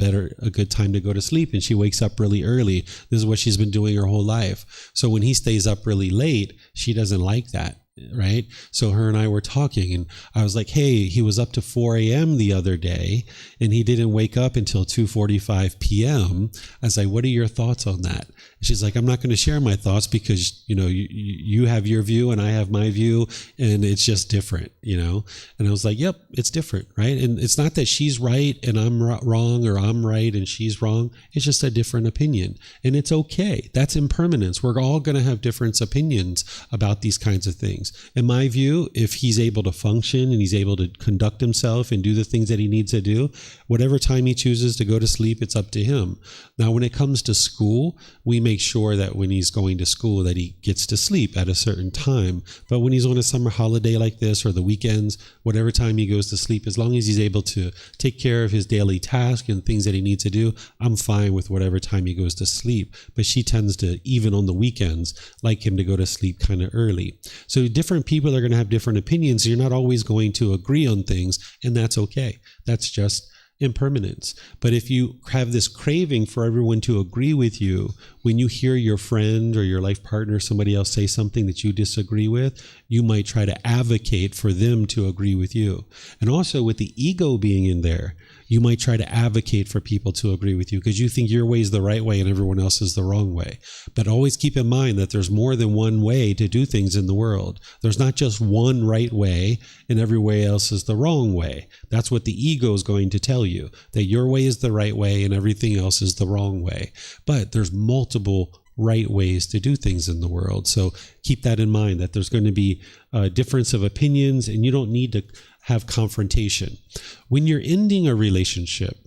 good time to go to sleep, and she wakes up really early. This is what she's been doing her whole life. So when he stays up really late, she doesn't like that. Right? So her and I were talking, and I was like, hey, he was up to 4 a.m. the other day, and he didn't wake up until 2:45 p.m. I was like, what are your thoughts on that? And she's like, I'm not going to share my thoughts because, you have your view and I have my view, and it's just different, And I was like, yep, it's different, right? And it's not that she's right and I'm wrong, or I'm right and she's wrong. It's just a different opinion, and it's okay. That's impermanence. We're all going to have different opinions about these kinds of things. In my view, if he's able to function and he's able to conduct himself and do the things that he needs to do, whatever time he chooses to go to sleep, it's up to him. Now, when it comes to school, we make sure that when he's going to school that he gets to sleep at a certain time. But when he's on a summer holiday like this, or the weekends, whatever time he goes to sleep, as long as he's able to take care of his daily task and things that he needs to do, I'm fine with whatever time he goes to sleep. But she tends to, even on the weekends, like him to go to sleep kind of early. So different people are going to have different opinions. You're not always going to agree on things, and that's okay. That's just impermanence. But if you have this craving for everyone to agree with you, when you hear your friend or your life partner, somebody else say something that you disagree with, you might try to advocate for them to agree with you. And also with the ego being in there, you might try to advocate for people to agree with you because you think your way is the right way and everyone else is the wrong way. But always keep in mind that there's more than one way to do things in the world. There's not just one right way and every way else is the wrong way. That's what the ego is going to tell you, that your way is the right way and everything else is the wrong way. But there's multiple right ways to do things in the world. So keep that in mind, that there's going to be a difference of opinions, and you don't need to have confrontation. When you're ending a relationship,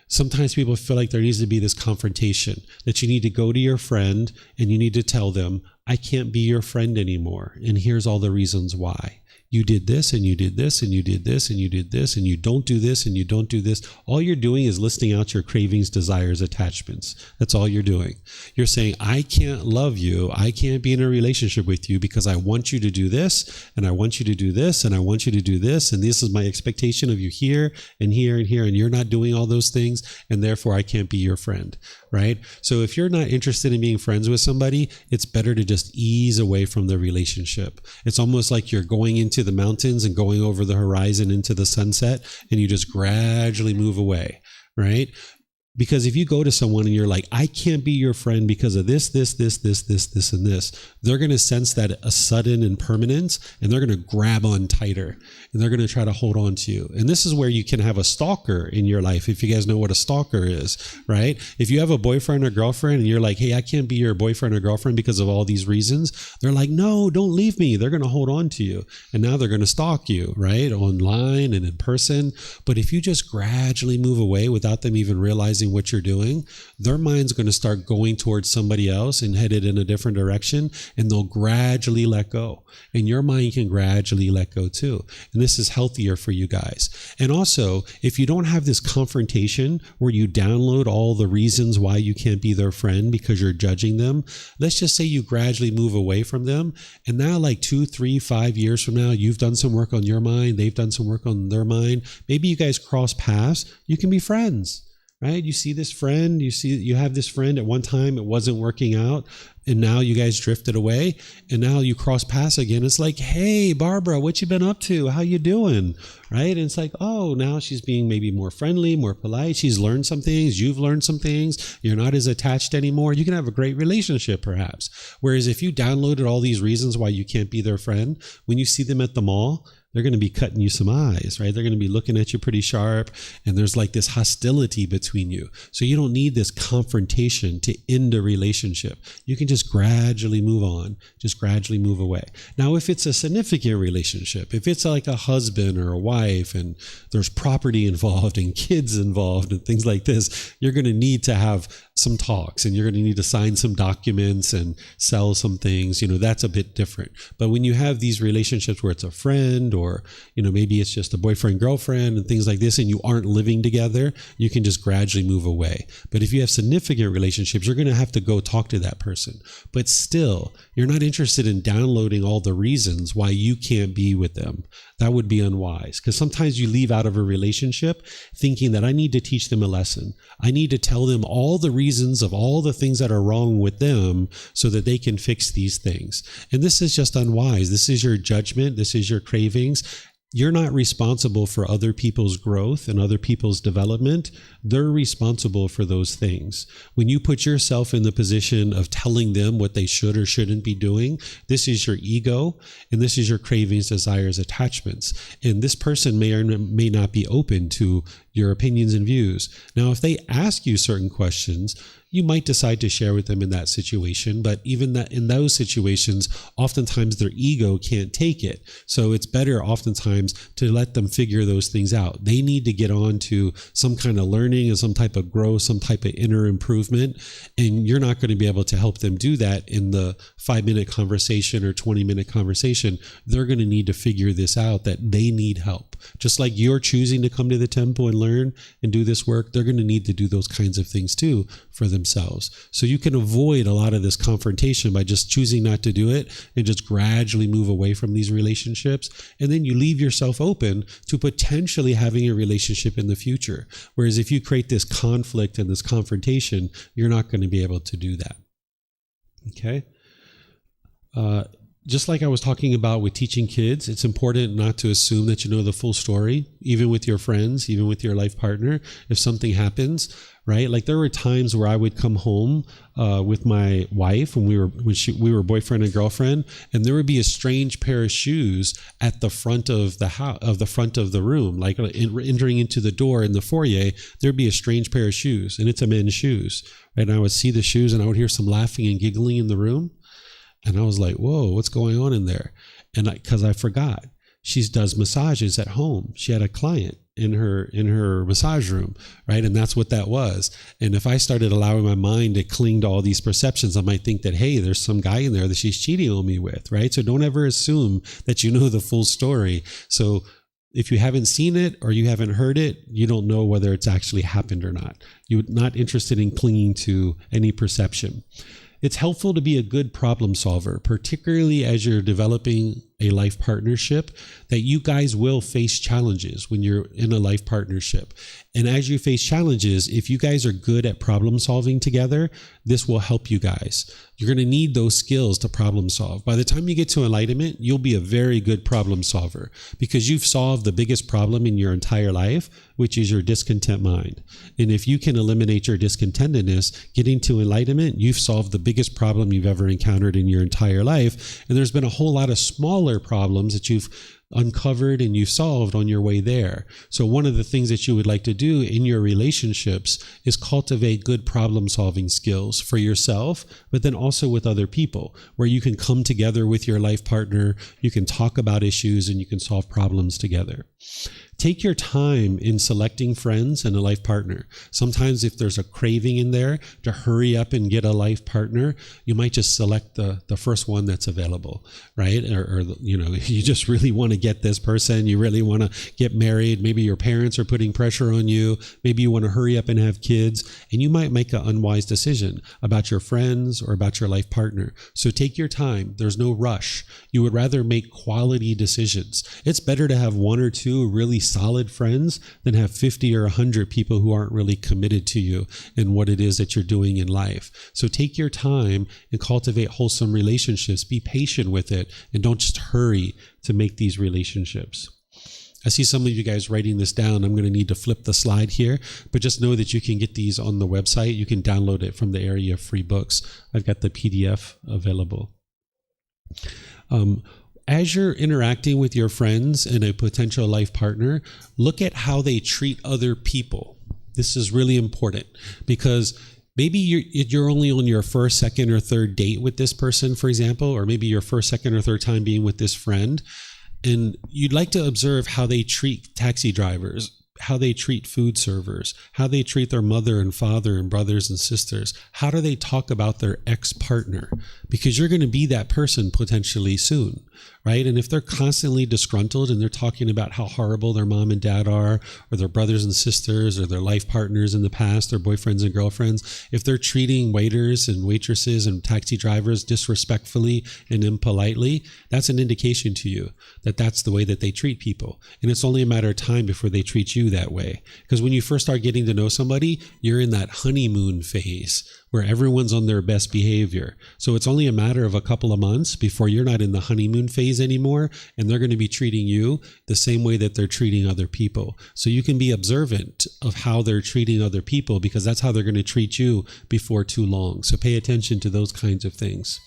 sometimes people feel like there needs to be this confrontation, that you need to go to your friend and you need to tell them, I can't be your friend anymore, and here's all the reasons why. You did this, and you did this, and you did this, and you did this, and you don't do this, and you don't do this. All you're doing is listing out your cravings, desires, attachments. That's all you're doing. You're saying, I can't love you. I can't be in a relationship with you because I want you to do this, and I want you to do this, and I want you to do this, and this is my expectation of you here, and here, and here, and you're not doing all those things, and therefore I can't be your friend, right? So if you're not interested in being friends with somebody, it's better to just ease away from the relationship. It's almost like you're going into the mountains and going over the horizon into the sunset, and you just gradually move away, right? Because if you go to someone and you're like, I can't be your friend because of this, and this, they're going to sense that a sudden impermanence, and they're going to grab on tighter, and they're going to try to hold on to you. And this is where you can have a stalker in your life, if you guys know what a stalker is, right? If you have a boyfriend or girlfriend and you're like, hey, I can't be your boyfriend or girlfriend because of all these reasons, they're like, no, don't leave me. They're going to hold on to you. And now they're going to stalk you, right? Online and in person. But if you just gradually move away without them even realizing what you're doing, their mind's going to start going towards somebody else and headed in a different direction, and they'll gradually let go. And your mind can gradually let go too. And this is healthier for you guys. And also, if you don't have this confrontation where you download all the reasons why you can't be their friend because you're judging them, let's just say you gradually move away from them. And now, like 2, 3, 5 years from now, you've done some work on your mind, they've done some work on their mind. Maybe you guys cross paths, you can be friends. Right? You see this friend, you have this friend at one time, it wasn't working out, and now you guys drifted away, and now you cross paths again. It's like, hey, Barbara, what you been up to? How you doing? Right? And it's like, oh, now she's being maybe more friendly, more polite. She's learned some things. You've learned some things. You're not as attached anymore. You can have a great relationship, perhaps. Whereas if you downloaded all these reasons why you can't be their friend, when you see them at the mall, they're going to be cutting you some eyes, right? They're going to be looking at you pretty sharp, and there's like this hostility between you. So you don't need this confrontation to end a relationship. You can just gradually move on, just gradually move away. Now, if it's a significant relationship, if it's like a husband or a wife and there's property involved and kids involved and things like this, you're going to need to have some talks, and you're going to need to sign some documents and sell some things. That's a bit different. But when you have these relationships where it's a friend, or maybe it's just a boyfriend, girlfriend and things like this, and you aren't living together, you can just gradually move away. But if you have significant relationships, you're going to have to go talk to that person. But still, you're not interested in downloading all the reasons why you can't be with them. That would be unwise, because sometimes you leave out of a relationship thinking that I need to teach them a lesson. I need to tell them all the reasons of all the things that are wrong with them so that they can fix these things. And this is just unwise. This is your judgment. This is your cravings. You're not responsible for other people's growth and other people's development. They're responsible for those things. When you put yourself in the position of telling them what they should or shouldn't be doing, this is your ego, and this is your cravings, desires, attachments. And this person may or may not be open to your opinions and views. Now, if they ask you certain questions, you might decide to share with them in that situation, but even that in those situations, oftentimes their ego can't take it. So it's better oftentimes to let them figure those things out. They need to get on to some kind of learning and some type of growth, some type of inner improvement, and you're not going to be able to help them do that in the 5-minute conversation or 20-minute conversation. They're going to need to figure this out, that they need help. Just like you're choosing to come to the temple and learn and do this work, they're going to need to do those kinds of things too for themselves. So you can avoid a lot of this confrontation by just choosing not to do it and just gradually move away from these relationships. And then you leave yourself open to potentially having a relationship in the future. Whereas if you create this conflict and this confrontation, you're not going to be able to do that. Okay? Just like I was talking about with teaching kids, it's important not to assume that you know the full story, even with your friends, even with your life partner. If something happens, right? Like there were times where I would come home with my wife when we were boyfriend and girlfriend, and there would be a strange pair of shoes at the front of the house, the front of the room, like entering into the door in the foyer. There'd be a strange pair of shoes, and it's a men's shoes, right? And I would see the shoes, and I would hear some laughing and giggling in the room. And I was like, whoa, what's going on in there? And because I forgot, she does massages at home. She had a client in her massage room, right? And that's what that was. And if I started allowing my mind to cling to all these perceptions, I might think that, hey, there's some guy in there that she's cheating on me with, right? So don't ever assume that you know the full story. So if you haven't seen it or you haven't heard it, you don't know whether it's actually happened or not. You're not interested in clinging to any perception. It's helpful to be a good problem solver, particularly as you're developing a life partnership, that you guys will face challenges when you're in a life partnership. And as you face challenges, if you guys are good at problem solving together, this will help you guys. You're going to need those skills to problem solve. By the time you get to enlightenment, you'll be a very good problem solver because you've solved the biggest problem in your entire life, which is your discontent mind. And if you can eliminate your discontentedness, getting to enlightenment, you've solved the biggest problem you've ever encountered in your entire life. And there's been a whole lot of smaller problems that you've uncovered and you've solved on your way there. So one of the things that you would like to do in your relationships is cultivate good problem solving skills for yourself, but then also with other people, where you can come together with your life partner, you can talk about issues, and you can solve problems together. Take your time in selecting friends and a life partner. Sometimes if there's a craving in there to hurry up and get a life partner, you might just select the first one that's available, right? Or you just really want to get this person. You really want to get married. Maybe your parents are putting pressure on you. Maybe you want to hurry up and have kids, and you might make an unwise decision about your friends or about your life partner. So take your time. There's no rush. You would rather make quality decisions. It's better to have one or two really solid friends than have 50 or 100 people who aren't really committed to you and what it is that you're doing in life. So take your time and cultivate wholesome relationships. Be patient with it and don't just hurry to make these relationships. I see some of you guys writing this down. I'm going to need to flip the slide here, but just know that you can get these on the website. You can download it from the area of free books. I've got the PDF available. As you're interacting with your friends and a potential life partner, look at how they treat other people. This is really important because maybe you're only on your first, second, or third date with this person, for example, or maybe your first, second, or third time being with this friend, and you'd like to observe how they treat taxi drivers, how they treat food servers, how they treat their mother and father and brothers and sisters. How do they talk about their ex-partner? Because you're going to be that person potentially soon, right? And if they're constantly disgruntled and they're talking about how horrible their mom and dad are, or their brothers and sisters, or their life partners in the past, their boyfriends and girlfriends, if they're treating waiters and waitresses and taxi drivers disrespectfully and impolitely, that's an indication to you that that's the way that they treat people. And it's only a matter of time before they treat you that way. Because when you first start getting to know somebody, you're in that honeymoon phase where everyone's on their best behavior. So it's only a matter of a couple of months before you're not in the honeymoon phase anymore, and they're going to be treating you the same way that they're treating other people. So you can be observant of how they're treating other people, because that's how they're going to treat you before too long. So pay attention to those kinds of things.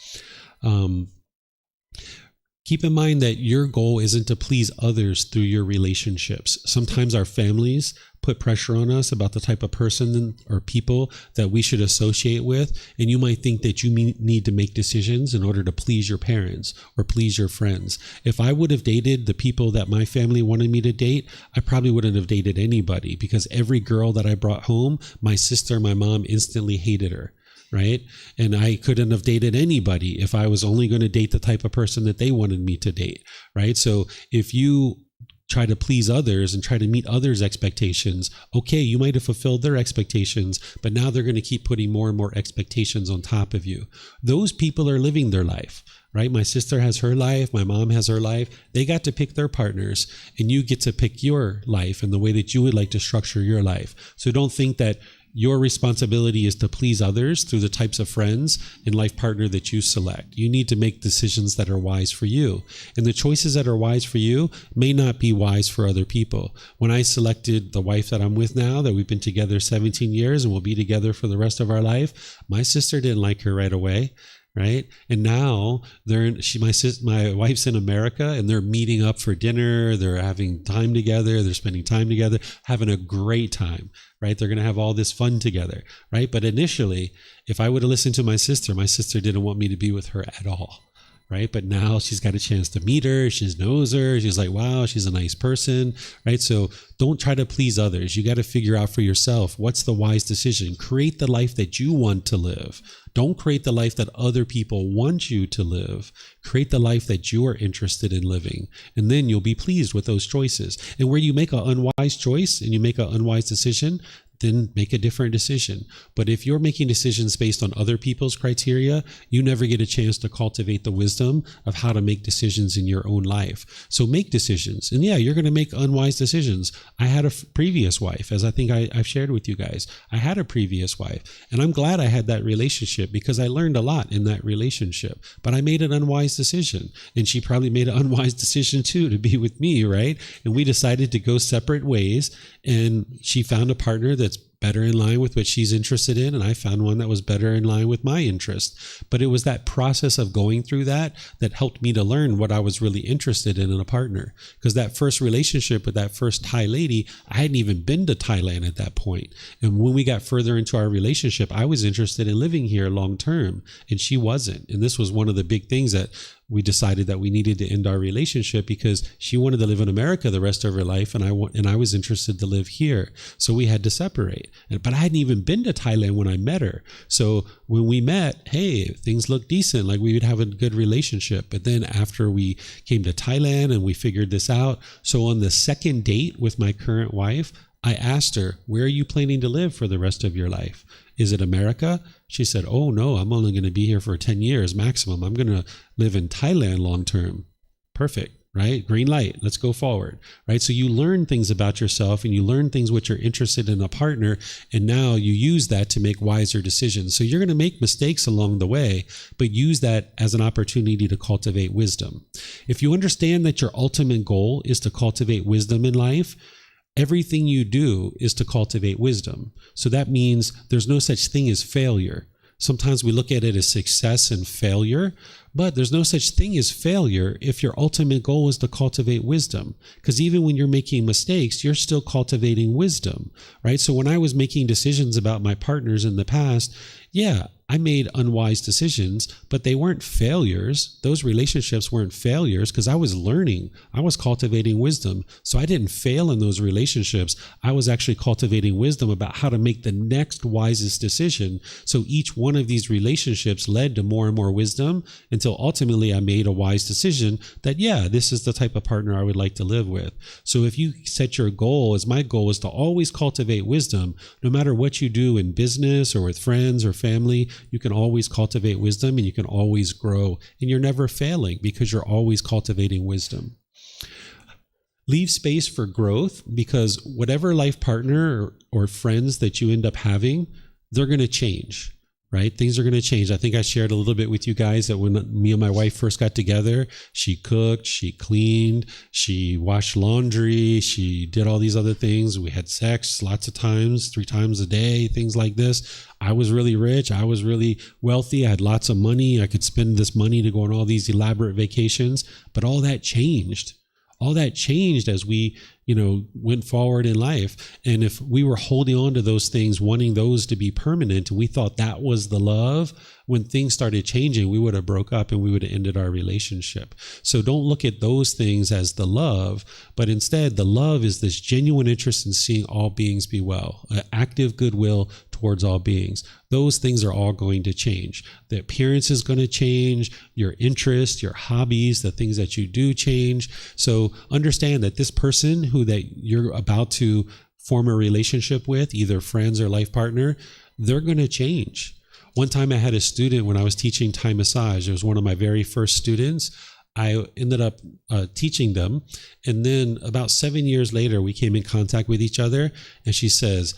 Keep in mind that your goal isn't to please others through your relationships. Sometimes our families put pressure on us about the type of person or people that we should associate with, and you might think that you need to make decisions in order to please your parents or please your friends. If I would have dated the people that my family wanted me to date, I probably wouldn't have dated anybody, because every girl that I brought home, my sister, my mom instantly hated her. Right? And I couldn't have dated anybody if I was only going to date the type of person that they wanted me to date. Right? So if you try to please others and try to meet others' expectations, okay, you might have fulfilled their expectations, but now they're going to keep putting more and more expectations on top of you. Those people are living their life, right? My sister has her life. My mom has her life. They got to pick their partners, and you get to pick your life and the way that you would like to structure your life. So don't think that your responsibility is to please others through the types of friends and life partner that you select. You need to make decisions that are wise for you. And the choices that are wise for you may not be wise for other people. When I selected the wife that I'm with now, that we've been together 17 years and we'll be together for the rest of our life, my sister didn't like her right away. Right? And now my wife's in America, and they're meeting up for dinner. They're having time together. They're spending time together, having a great time, right? They're going to have all this fun together, right? But initially, if I would have listened to my sister didn't want me to be with her at all. Right? But now she's got a chance to meet her. She knows her. She's like, wow, she's a nice person. Right? So don't try to please others. You got to figure out for yourself, what's the wise decision? Create the life that you want to live. Don't create the life that other people want you to live. Create the life that you are interested in living. And then you'll be pleased with those choices. And where you make an unwise choice and you make an unwise decision, then make a different decision. But if you're making decisions based on other people's criteria, you never get a chance to cultivate the wisdom of how to make decisions in your own life. So make decisions. And yeah, you're going to make unwise decisions. I had a previous wife, as I think I've shared with you guys. I had a previous wife, and I'm glad I had that relationship because I learned a lot in that relationship. But I made an unwise decision, and she probably made an unwise decision too to be with me, right? And we decided to go separate ways, and she found a partner that's better in line with what she's interested in, and I found one that was better in line with my interest. But it was that process of going through that helped me to learn what I was really interested in a partner. Because that first relationship with that first Thai lady, I hadn't even been to Thailand at that point. And when we got further into our relationship, I was interested in living here long term, and she wasn't. And this was one of the big things that we decided that we needed to end our relationship, because she wanted to live in America the rest of her life, and I was interested to live here. So we had to separate. But I hadn't even been to Thailand when I met her. So when we met, hey, things looked decent, like we would have a good relationship. But then after we came to Thailand and we figured this out, so on the second date with my current wife, I asked her, where are you planning to live for the rest of your life? Is it America? She said, oh no, I'm only going to be here for 10 years maximum. I'm going to live in Thailand long term. Perfect, right? Green light, let's go forward, right? So you learn things about yourself, and you learn things what you're interested in a partner, and now you use that to make wiser decisions. So you're going to make mistakes along the way, but use that as an opportunity to cultivate wisdom. If you understand that your ultimate goal is to cultivate wisdom in life, everything you do is to cultivate wisdom. So that means there's no such thing as failure. Sometimes we look at it as success and failure, but there's no such thing as failure if your ultimate goal is to cultivate wisdom. Because even when you're making mistakes, you're still cultivating wisdom, right? So when I was making decisions about my partners in the past, yeah, I made unwise decisions, but they weren't failures. Those relationships weren't failures because I was learning. I was cultivating wisdom. So I didn't fail in those relationships. I was actually cultivating wisdom about how to make the next wisest decision. So each one of these relationships led to more and more wisdom until ultimately I made a wise decision that, yeah, this is the type of partner I would like to live with. So if you set your goal, as my goal is to always cultivate wisdom, no matter what you do in business or with friends or family, you can always cultivate wisdom, and you can always grow, and you're never failing because you're always cultivating wisdom. Leave space for growth, because whatever life partner or friends that you end up having, they're going to change. Right? Things are going to change. I think I shared a little bit with you guys that when me and my wife first got together, she cooked, she cleaned, she washed laundry, she did all these other things. We had sex lots of times, 3 times a day, things like this. I was really rich. I was really wealthy. I had lots of money. I could spend this money to go on all these elaborate vacations, but all that changed. All that changed as we, went forward in life. And if we were holding on to those things, wanting those to be permanent, we thought that was the love, when things started changing, we would have broke up and we would have ended our relationship. So don't look at those things as the love, but instead the love is this genuine interest in seeing all beings be well, an active goodwill towards all beings. Those things are all going to change. The appearance is going to change, your interest, your hobbies, the things that you do change. So understand that this person that you're about to form a relationship with, either friends or life partner, they're going to change. One time I had a student when I was teaching Thai massage. It was one of my very first students. I ended up teaching them. And then about 7 years later, we came in contact with each other. And she says,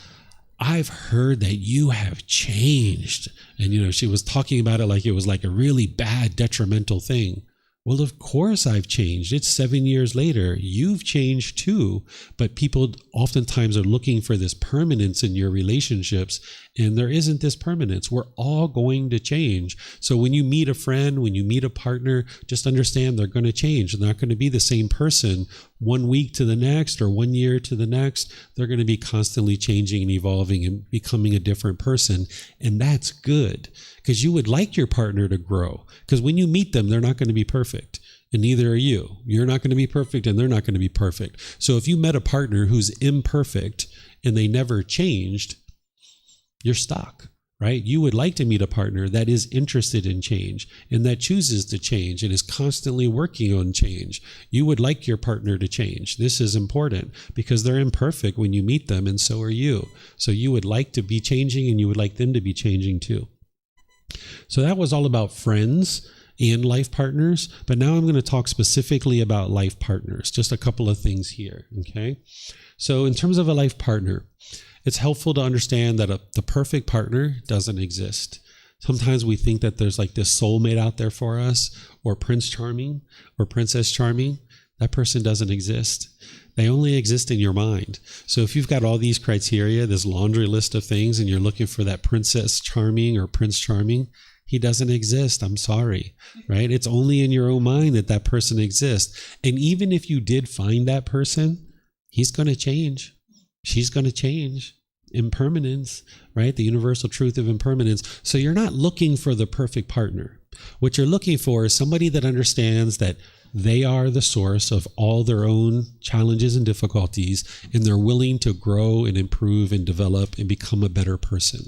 I've heard that you have changed. And, she was talking about it like it was like a really bad, detrimental thing. Well, of course I've changed. It's 7 years later. You've changed too. But people oftentimes are looking for this permanence in your relationships, and there isn't this permanence. We're all going to change. So when you meet a friend, when you meet a partner, just understand they're going to change. They're not going to be the same person 1 week to the next or 1 year to the next. They're going to be constantly changing and evolving and becoming a different person. And that's good, because you would like your partner to grow. Because when you meet them, they're not going to be perfect. And neither are you. You're not going to be perfect, and they're not going to be perfect. So if you met a partner who's imperfect and they never changed, you're stuck. right? You would like to meet a partner that is interested in change and that chooses to change and is constantly working on change. You would like your partner to change. This is important because they're imperfect when you meet them, and so are you. So you would like to be changing and you would like them to be changing too. So that was all about friends and life partners, but now I'm going to talk specifically about life partners. Just a couple of things here, okay? So in terms of a life partner, it's helpful to understand that the perfect partner doesn't exist. Sometimes we think that there's like this soulmate out there for us, or Prince Charming, or Princess Charming. That person doesn't exist. They only exist in your mind. So if you've got all these criteria, this laundry list of things, and you're looking for that Princess Charming or Prince Charming, he doesn't exist. I'm sorry, right? It's only in your own mind that that person exists. And even if you did find that person, he's going to change. She's going to change. Impermanence, right? The universal truth of impermanence. So you're not looking for the perfect partner. What you're looking for is somebody that understands that they are the source of all their own challenges and difficulties, and they're willing to grow and improve and develop and become a better person.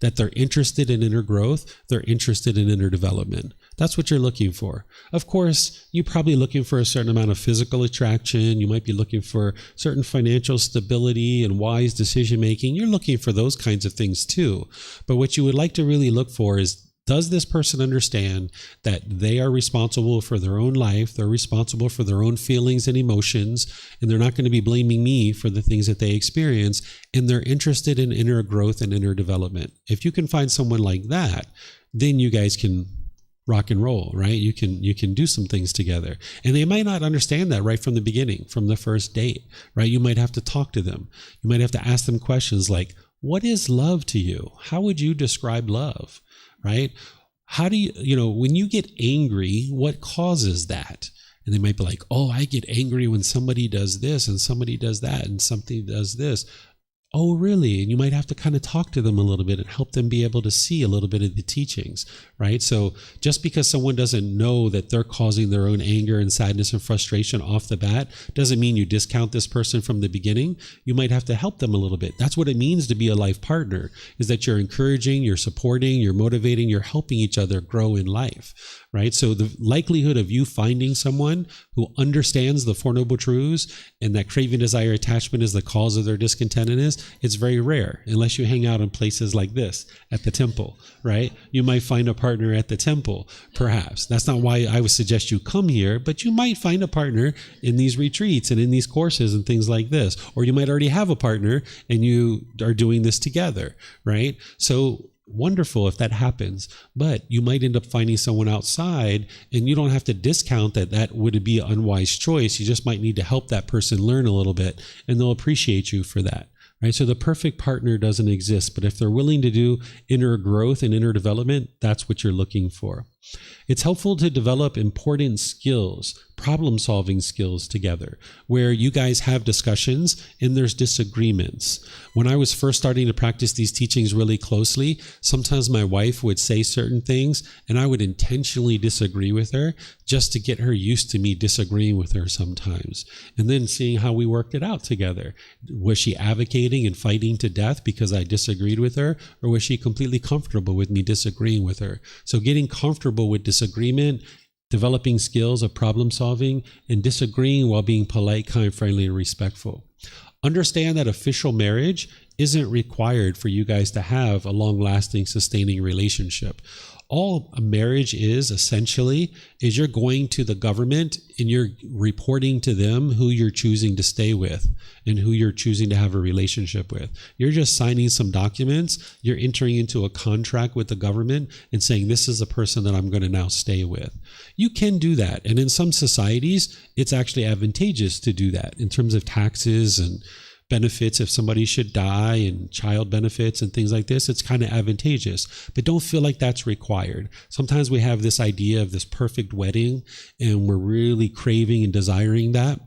That they're interested in inner growth, they're interested in inner development. That's what you're looking for. Of course, you're probably looking for a certain amount of physical attraction. You might be looking for certain financial stability and wise decision making. You're looking for those kinds of things too. But what you would like to really look for is, does this person understand that they are responsible for their own life, they're responsible for their own feelings and emotions, and they're not going to be blaming me for the things that they experience, and they're interested in inner growth and inner development? If you can find someone like that, then you guys can rock and roll, right? You can do some things together. And they might not understand that right from the beginning, from the first date, right? You might have to talk to them. You might have to ask them questions like, what is love to you? How would you describe love? Right? How do you, when you get angry, what causes that? And they might be like, oh, I get angry when somebody does this and somebody does that and something does this. Oh, really? And you might have to kind of talk to them a little bit and help them be able to see a little bit of the teachings, right? So just because someone doesn't know that they're causing their own anger and sadness and frustration off the bat doesn't mean you discount this person from the beginning. You might have to help them a little bit. That's what it means to be a life partner, is that you're encouraging, you're supporting, you're motivating, you're helping each other grow in life, right? So the likelihood of you finding someone who understands the Four Noble Truths and that craving, desire, attachment is the cause of their discontentedness, it's very rare unless you hang out in places like this at the temple, right? You might find a partner at the temple, perhaps. That's not why I would suggest you come here, but you might find a partner in these retreats and in these courses and things like this. Or you might already have a partner and you are doing this together, right? So wonderful if that happens, but you might end up finding someone outside, and you don't have to discount that would be an unwise choice. You just might need to help that person learn a little bit, and they'll appreciate you for that. Right? So the perfect partner doesn't exist, but if they're willing to do inner growth and inner development, that's what you're looking for. It's helpful to develop important skills, problem-solving skills together, where you guys have discussions and there's disagreements. When I was first starting to practice these teachings really closely, sometimes my wife would say certain things and I would intentionally disagree with her just to get her used to me disagreeing with her sometimes. And then seeing how we worked it out together. Was she advocating and fighting to death because I disagreed with her, or was she completely comfortable with me disagreeing with her? So getting comfortable with disagreement, developing skills of problem solving, and disagreeing while being polite, kind, friendly, and respectful. Understand that official marriage isn't required for you guys to have a long-lasting, sustaining relationship. All a marriage is essentially is you're going to the government and you're reporting to them who you're choosing to stay with and who you're choosing to have a relationship with. You're just signing some documents. You're entering into a contract with the government and saying, this is the person that I'm going to now stay with. You can do that. And in some societies, it's actually advantageous to do that in terms of taxes and benefits. If somebody should die and child benefits and things like this, it's kind of advantageous, but don't feel like that's required. Sometimes we have this idea of this perfect wedding and we're really craving and desiring that.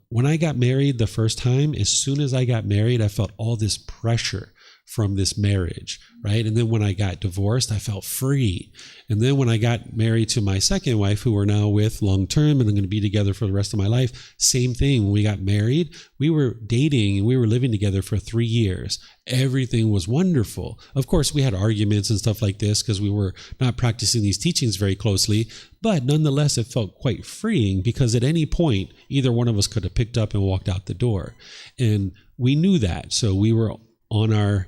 When I got married the first time, as soon as I got married, I felt all this pressure from this marriage, right? And then when I got divorced, I felt free. And then when I got married to my second wife, who we're now with long term and I'm going to be together for the rest of my life, same thing. When we got married, we were dating and we were living together for 3 years. Everything was wonderful. Of course, we had arguments and stuff like this because we were not practicing these teachings very closely, but nonetheless, it felt quite freeing because at any point, either one of us could have picked up and walked out the door. And we knew that. So we were on our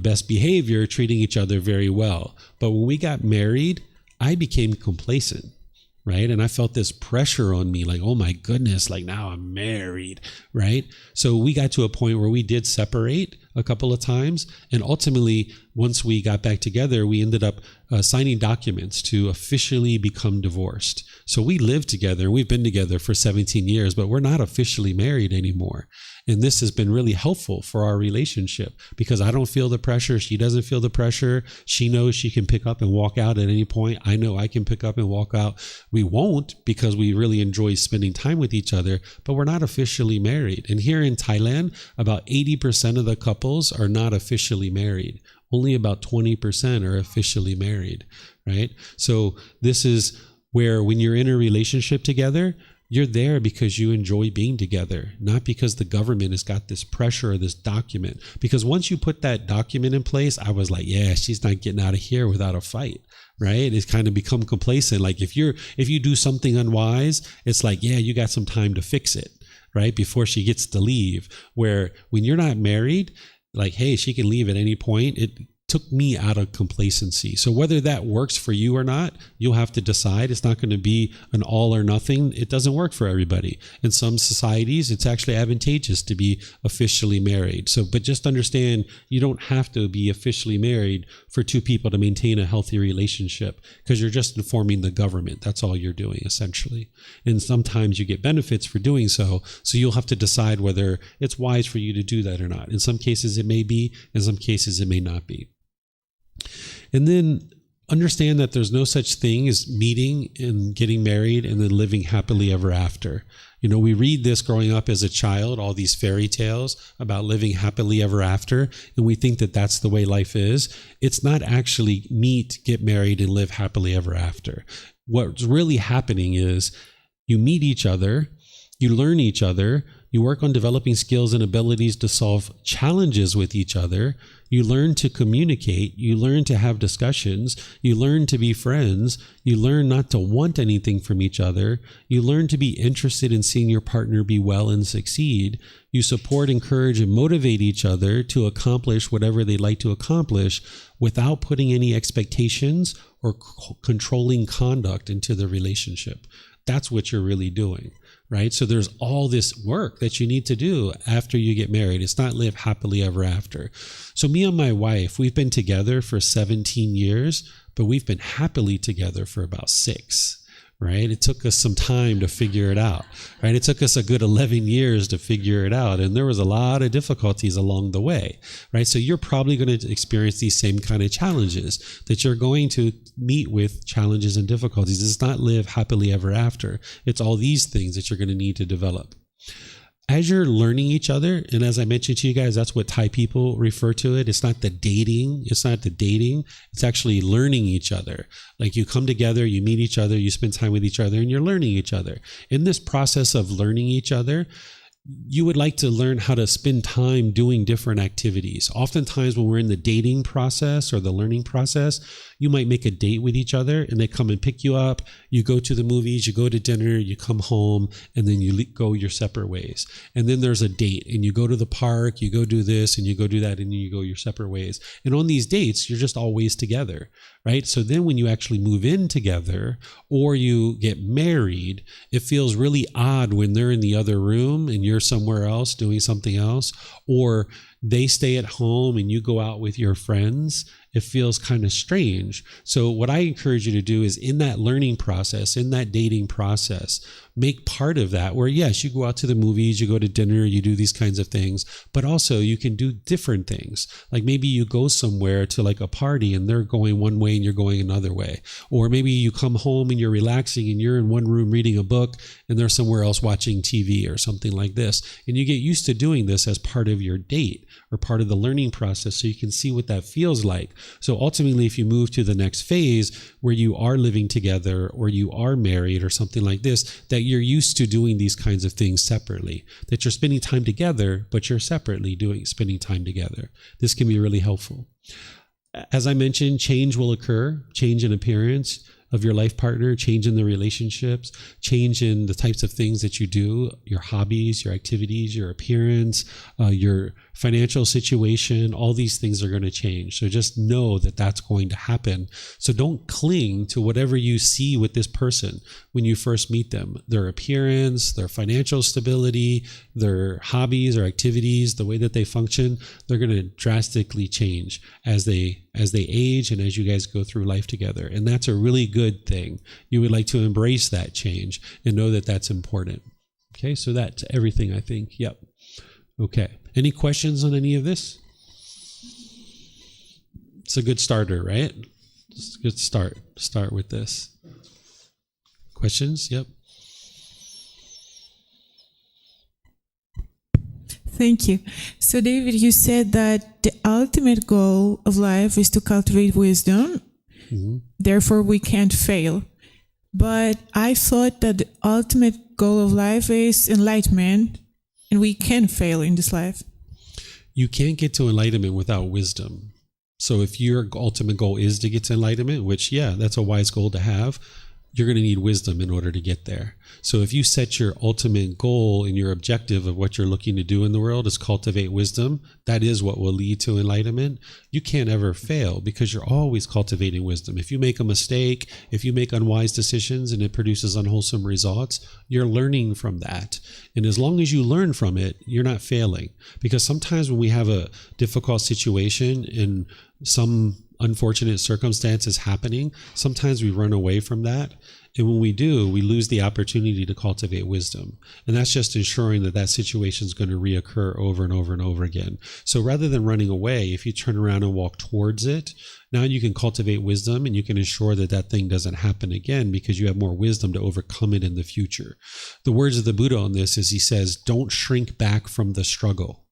best behavior, treating each other very well. But when we got married, I became complacent, right? And I felt this pressure on me, like, oh my goodness, like now I'm married, right? So we got to a point where we did separate a couple of times. And ultimately, once we got back together, we ended up signing documents to officially become divorced. So we lived together. We've been together for 17 years, but we're not officially married anymore. And this has been really helpful for our relationship because I don't feel the pressure. She doesn't feel the pressure. She knows she can pick up and walk out at any point. I know I can pick up and walk out. We won't because we really enjoy spending time with each other, but we're not officially married. And here in Thailand, about 80% of the couples are not officially married. Only about 20% are officially married, right? So this is where when you're in a relationship together, you're there because you enjoy being together, not because the government has got this pressure or this document. Because once you put that document in place, I was like, yeah, she's not getting out of here without a fight, right? It's kind of become complacent. Like if you do something unwise, it's like, yeah, you got some time to fix it, right? Before she gets to leave. Where when you're not married, like, hey, she can leave at any point. It took me out of complacency. So whether that works for you or not, you'll have to decide. It's not going to be an all or nothing. It doesn't work for everybody. In some societies, it's actually advantageous to be officially married. So, but just understand, you don't have to be officially married for two people to maintain a healthy relationship because you're just informing the government. That's all you're doing, essentially. And sometimes you get benefits for doing so. So you'll have to decide whether it's wise for you to do that or not. In some cases, it may be. In some cases, it may not be. And then understand that there's no such thing as meeting and getting married and then living happily ever after. We read this growing up as a child, all these fairy tales about living happily ever after, and we think that that's the way life is. It's not actually meet, get married, and live happily ever after. What's really happening is you meet each other, you learn each other, you work on developing skills and abilities to solve challenges with each other. You learn to communicate. You learn to have discussions. You learn to be friends. You learn not to want anything from each other. You learn to be interested in seeing your partner be well and succeed. You support, encourage, and motivate each other to accomplish whatever they'd like to accomplish without putting any expectations or controlling conduct into the relationship. That's what you're really doing, right? So there's all this work that you need to do after you get married. It's not live happily ever after. So me and my wife, we've been together for 17 years, but we've been happily together for about 6, right? It took us some time to figure it out, right? It took us a good 11 years to figure it out. And there was a lot of difficulties along the way, right? So you're probably going to experience these same kind of challenges, that you're going to meet with challenges and difficulties. It's not live happily ever after. It's all these things that you're going to need to develop. As you're learning each other, and as I mentioned to you guys, that's what Thai people refer to it. It's not the dating. It's actually learning each other. Like you come together, you meet each other, you spend time with each other, and you're learning each other. In this process of learning each other, you would like to learn how to spend time doing different activities. Oftentimes when we're in the dating process or the learning process, you might make a date with each other and they come and pick you up. You go to the movies, you go to dinner, you come home, and then you go your separate ways. And then there's a date and you go to the park, you go do this and you go do that, and then you go your separate ways. And on these dates, you're just always together, right? So then when you actually move in together or you get married, it feels really odd when they're in the other room and you're somewhere else doing something else, or they stay at home and you go out with your friends. It feels kind of strange. So what I encourage you to do is in that learning process, in that dating process, make part of that where, yes, you go out to the movies, you go to dinner, you do these kinds of things, but also you can do different things. Like maybe you go somewhere to like a party and they're going one way and you're going another way. Or maybe you come home and you're relaxing and you're in one room reading a book and they're somewhere else watching TV or something like this. And you get used to doing this as part of your date or part of the learning process so you can see what that feels like. So ultimately, if you move to the next phase where you are living together or you are married or something like this, that you're used to doing these kinds of things separately, that you're spending time together, but you're separately spending time together. This can be really helpful. As I mentioned, change will occur, change in appearance of your life partner, change in the relationships, change in the types of things that you do, your hobbies, your activities, your appearance, your financial situation, all these things are going to change. So just know that that's going to happen. So don't cling to whatever you see with this person when you first meet them, their appearance, their financial stability, their hobbies or activities, the way that they function, they're going to drastically change as they age and as you guys go through life together. And that's a really good thing. You would like to embrace that change and know that that's important. Okay, so that's everything, I think. Yep. Okay. Any questions on any of this? It's a good starter, right? It's a good start. Start with this. Questions? Yep. Thank you. So, David, you said that the ultimate goal of life is to cultivate wisdom. Mm-hmm. Therefore, we can't fail. But I thought that the ultimate goal of life is enlightenment, and we can fail in this life. You can't get to enlightenment without wisdom. So if your ultimate goal is to get to enlightenment, which, yeah, that's a wise goal to have, you're going to need wisdom in order to get there. So if you set your ultimate goal and your objective of what you're looking to do in the world is cultivate wisdom, that is what will lead to enlightenment. You can't ever fail because you're always cultivating wisdom. If you make a mistake, if you make unwise decisions and it produces unwholesome results, you're learning from that. And as long as you learn from it, you're not failing. Because sometimes when we have a difficult situation and some unfortunate circumstances happening, sometimes we run away from that. And when we do, we lose the opportunity to cultivate wisdom. And that's just ensuring that that situation is going to reoccur over and over and over again. So rather than running away, if you turn around and walk towards it, now you can cultivate wisdom and you can ensure that that thing doesn't happen again because you have more wisdom to overcome it in the future. The words of the Buddha on this is he says, don't shrink back from the struggle.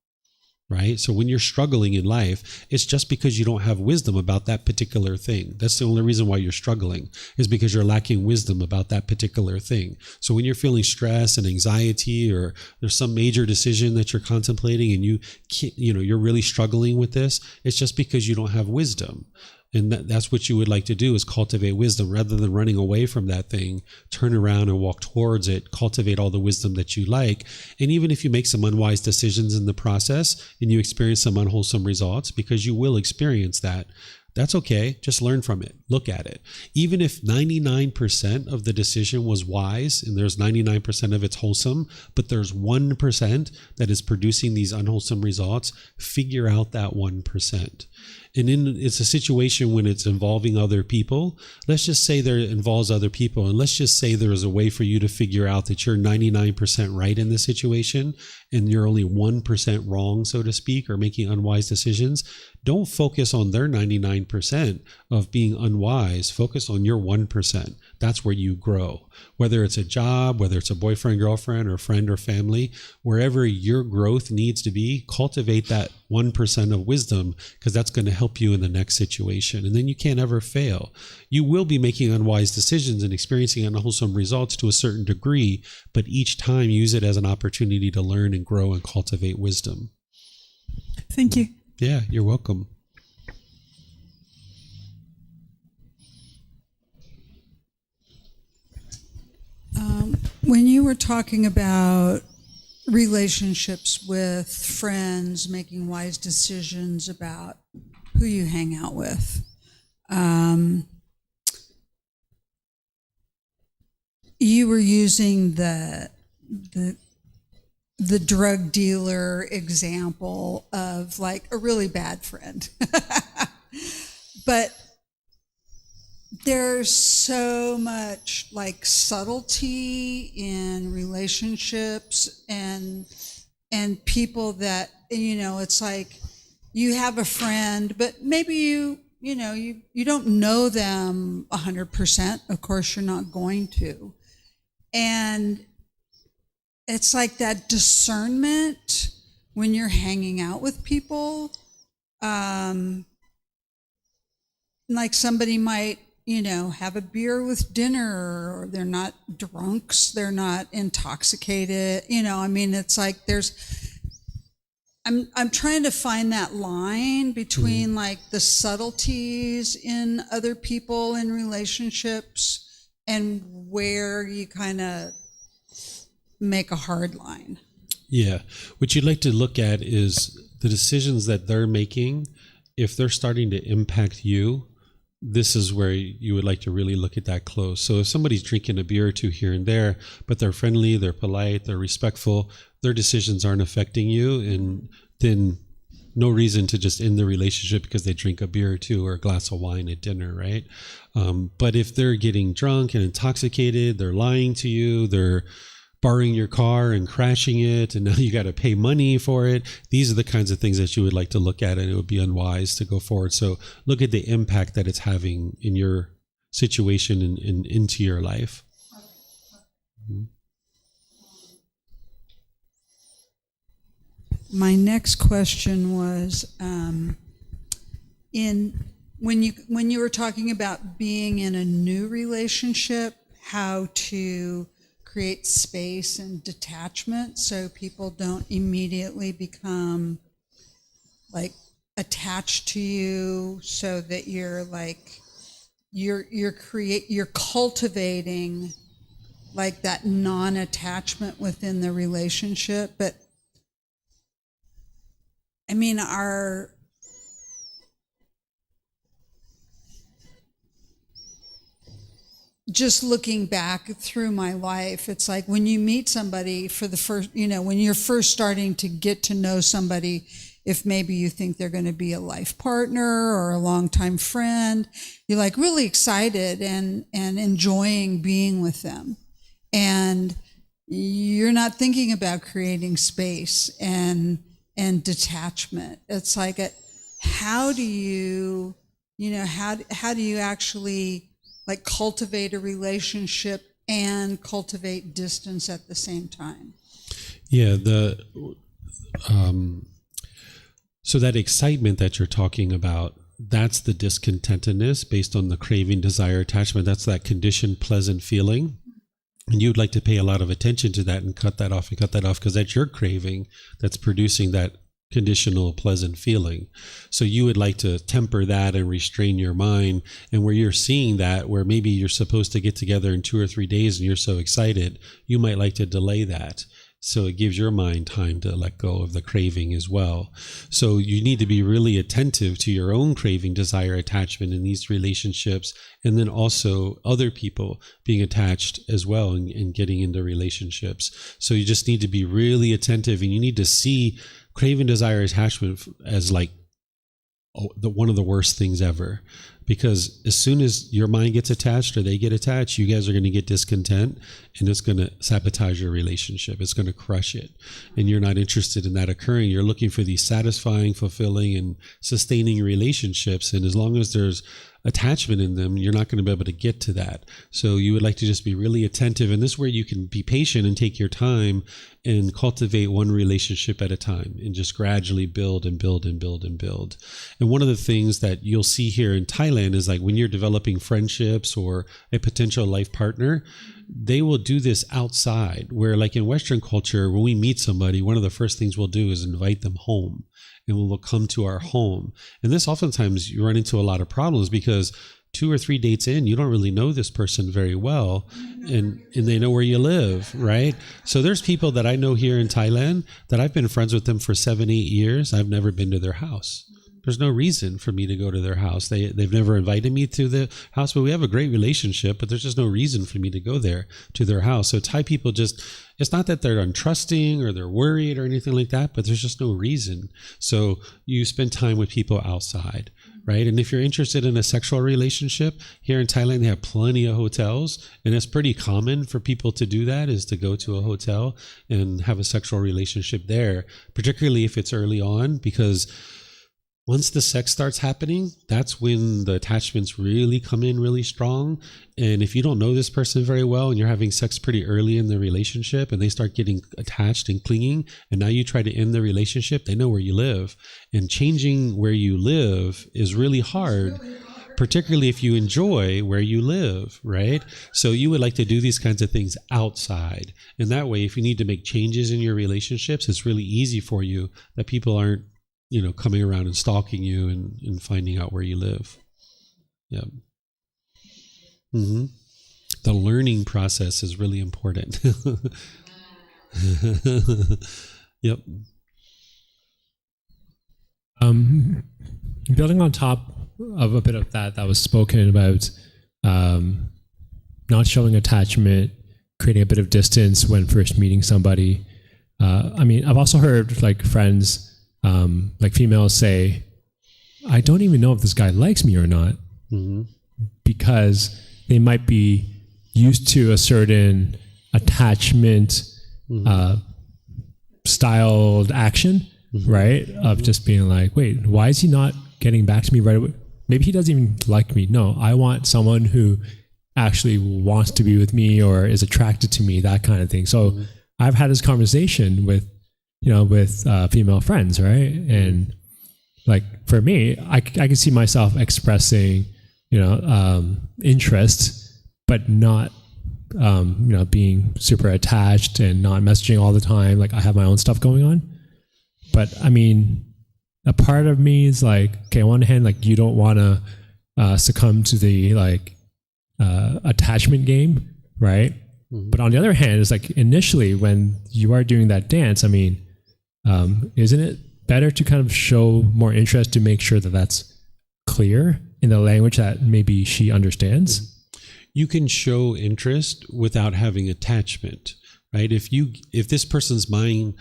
Right? So when you're struggling in life, it's just because you don't have wisdom about that particular thing. That's the only reason why you're struggling is because you're lacking wisdom about that particular thing. So when you're feeling stress and anxiety or there's some major decision that you're contemplating and you're really struggling with this, it's just because you don't have wisdom. And that's what you would like to do is cultivate wisdom rather than running away from that thing. Turn around and walk towards it. Cultivate all the wisdom that you like. And even if you make some unwise decisions in the process and you experience some unwholesome results, because you will experience that, that's okay. Just learn from it. Look at it. Even if 99% of the decision was wise and there's 99% of it's wholesome, but there's 1% that is producing these unwholesome results, figure out that 1%. And it's a situation when it's involving other people. Let's just say there involves other people. And let's just say there is a way for you to figure out that you're 99% right in the situation and you're only 1% wrong, so to speak, or making unwise decisions. Don't focus on their 99% of being unwise. Focus on your 1%. That's where you grow. Whether it's a job, whether it's a boyfriend, girlfriend, or friend or family, wherever your growth needs to be, cultivate that 1% of wisdom because that's going to help you in the next situation. And then you can't ever fail. You will be making unwise decisions and experiencing unwholesome results to a certain degree, but each time use it as an opportunity to learn and grow and cultivate wisdom. Thank you. Yeah, you're welcome. When you were talking about relationships with friends, making wise decisions about who you hang out with, you were using the drug dealer example of like a really bad friend. But there's so much like subtlety in relationships and people that, it's like you have a friend, but maybe you don't know them 100%. Of course, you're not going to. And it's like that discernment when you're hanging out with people. Like somebody might, have a beer with dinner, or they're not drunks, they're not intoxicated. It's like I'm trying to find that line between like the subtleties in other people in relationships and where you kind of make a hard line. Yeah. What you'd like to look at is the decisions that they're making. If they're starting to impact you, this is where you would like to really look at that close. So if somebody's drinking a beer or two here and there, but they're friendly, they're polite, they're respectful, their decisions aren't affecting you, and then no reason to just end the relationship because they drink a beer or two or a glass of wine at dinner, right? But if they're getting drunk and intoxicated, they're lying to you, they're borrowing your car and crashing it, and now you got to pay money for it. These are the kinds of things that you would like to look at, and it would be unwise to go forward. So look at the impact that it's having in your situation and into your life. Mm-hmm. My next question was, when you were talking about being in a new relationship, how to create space and detachment so people don't immediately become like attached to you, so that you're like you're cultivating like that non-attachment within the relationship. But just looking back through my life, it's like when you meet somebody for the first, when you're first starting to get to know somebody, if maybe you think they're going to be a life partner or a longtime friend, you're like really excited and enjoying being with them. And you're not thinking about creating space and detachment. It's like, how do you actually like cultivate a relationship and cultivate distance at the same time? Yeah, so that excitement that you're talking about, that's the discontentedness based on the craving, desire, attachment. That's that conditioned, pleasant feeling. And you'd like to pay a lot of attention to that and cut that off because that's your craving that's producing that conditional, pleasant feeling. So you would like to temper that and restrain your mind. And where you're seeing that, where maybe you're supposed to get together in 2 or 3 days and you're so excited, you might like to delay that. So it gives your mind time to let go of the craving as well. So you need to be really attentive to your own craving, desire, attachment in these relationships, and then also other people being attached as well and getting into relationships. So you just need to be really attentive, and you need to see craving, desire, attachment as like one of the worst things ever. Because as soon as your mind gets attached or they get attached, you guys are going to get discontent, and it's going to sabotage your relationship. It's going to crush it. And you're not interested in that occurring. You're looking for these satisfying, fulfilling, and sustaining relationships. And as long as there's attachment in them, you're not going to be able to get to that. So you would like to just be really attentive. And this is where you can be patient and take your time and cultivate one relationship at a time and just gradually build and build and build and build. And one of the things that you'll see here in Thailand is like when you're developing friendships or a potential life partner, they will do this outside, where like in Western culture, when we meet somebody, one of the first things we'll do is invite them home, and we'll come to our home. And this oftentimes you run into a lot of problems because 2 or 3 dates in, you don't really know this person very well, and they know where you live, right? So there's people that I know here in Thailand that I've been friends with them for 7-8 years. I've never been to their house. There's no reason for me to go to their house. They've never invited me to the house, but we have a great relationship, but there's just no reason for me to go there to their house. So Thai people just, it's not that they're untrusting or they're worried or anything like that, but there's just no reason. So you spend time with people outside, right? And if you're interested in a sexual relationship, here in Thailand, they have plenty of hotels, and it's pretty common for people to do that, is to go to a hotel and have a sexual relationship there, particularly if it's early on, because once the sex starts happening, that's when the attachments really come in really strong. And if you don't know this person very well and you're having sex pretty early in the relationship and they start getting attached and clinging, and now you try to end the relationship, they know where you live. And changing where you live is really hard, particularly if you enjoy where you live, right? So you would like to do these kinds of things outside. And that way, if you need to make changes in your relationships, it's really easy for you that people aren't, coming around and stalking you and finding out where you live. Yeah. Mm-hmm. The learning process is really important. Yep. Building on top of a bit of that was spoken about, not showing attachment, creating a bit of distance when first meeting somebody. I've also heard like friends, like females say, I don't even know if this guy likes me or not, because they might be used to a certain attachment styled action, right? Of just being like, wait, why is he not getting back to me right away? Maybe he doesn't even like me. No, I want someone who actually wants to be with me or is attracted to me, that kind of thing. So I've had this conversation with female friends, right? And like for me, I can see myself expressing, interest, but not, being super attached and not messaging all the time. Like I have my own stuff going on. But a part of me is like, okay, on one hand, like you don't want to succumb to the attachment game, right? But on the other hand, it's like initially when you are doing that dance, isn't it better to kind of show more interest to make sure that that's clear in the language that maybe she understands? You can show interest without having attachment, right? If this person's mind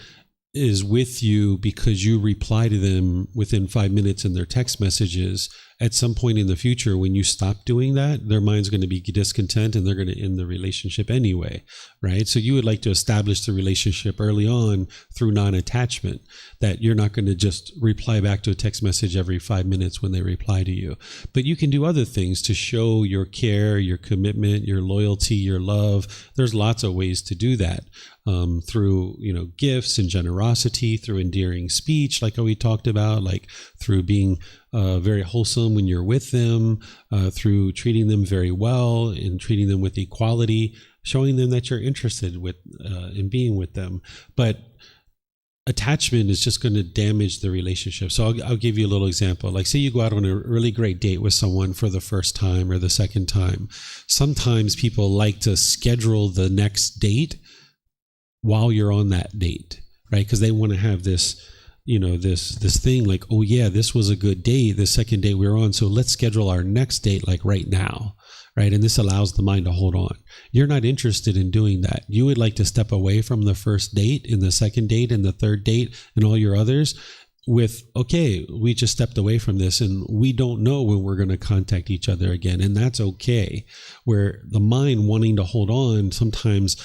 is with you because you reply to them within 5 minutes in their text messages, at some point in the future, when you stop doing that, their mind's going to be discontent and they're going to end the relationship anyway, right? So you would like to establish the relationship early on through non-attachment, that you're not going to just reply back to a text message every 5 minutes when they reply to you. But you can do other things to show your care, your commitment, your loyalty, your love. There's lots of ways to do that. Through gifts and generosity, through endearing speech, like we talked about, like through being very wholesome when you're with them, through treating them very well and treating them with equality, showing them that you're interested in being with them. But attachment is just going to damage the relationship. So I'll give you a little example. Like say you go out on a really great date with someone for the first time or the second time. Sometimes people like to schedule the next date while you're on that date, right? Because they want to have this, this thing like, oh yeah, this was a good date, the second date we were on, so let's schedule our next date like right now, right? And this allows the mind to hold on. You're not interested in doing that. You would like to step away from the first date and the second date and the third date and all your others with, okay, we just stepped away from this and we don't know when we're going to contact each other again. And that's okay. Where the mind wanting to hold on, sometimes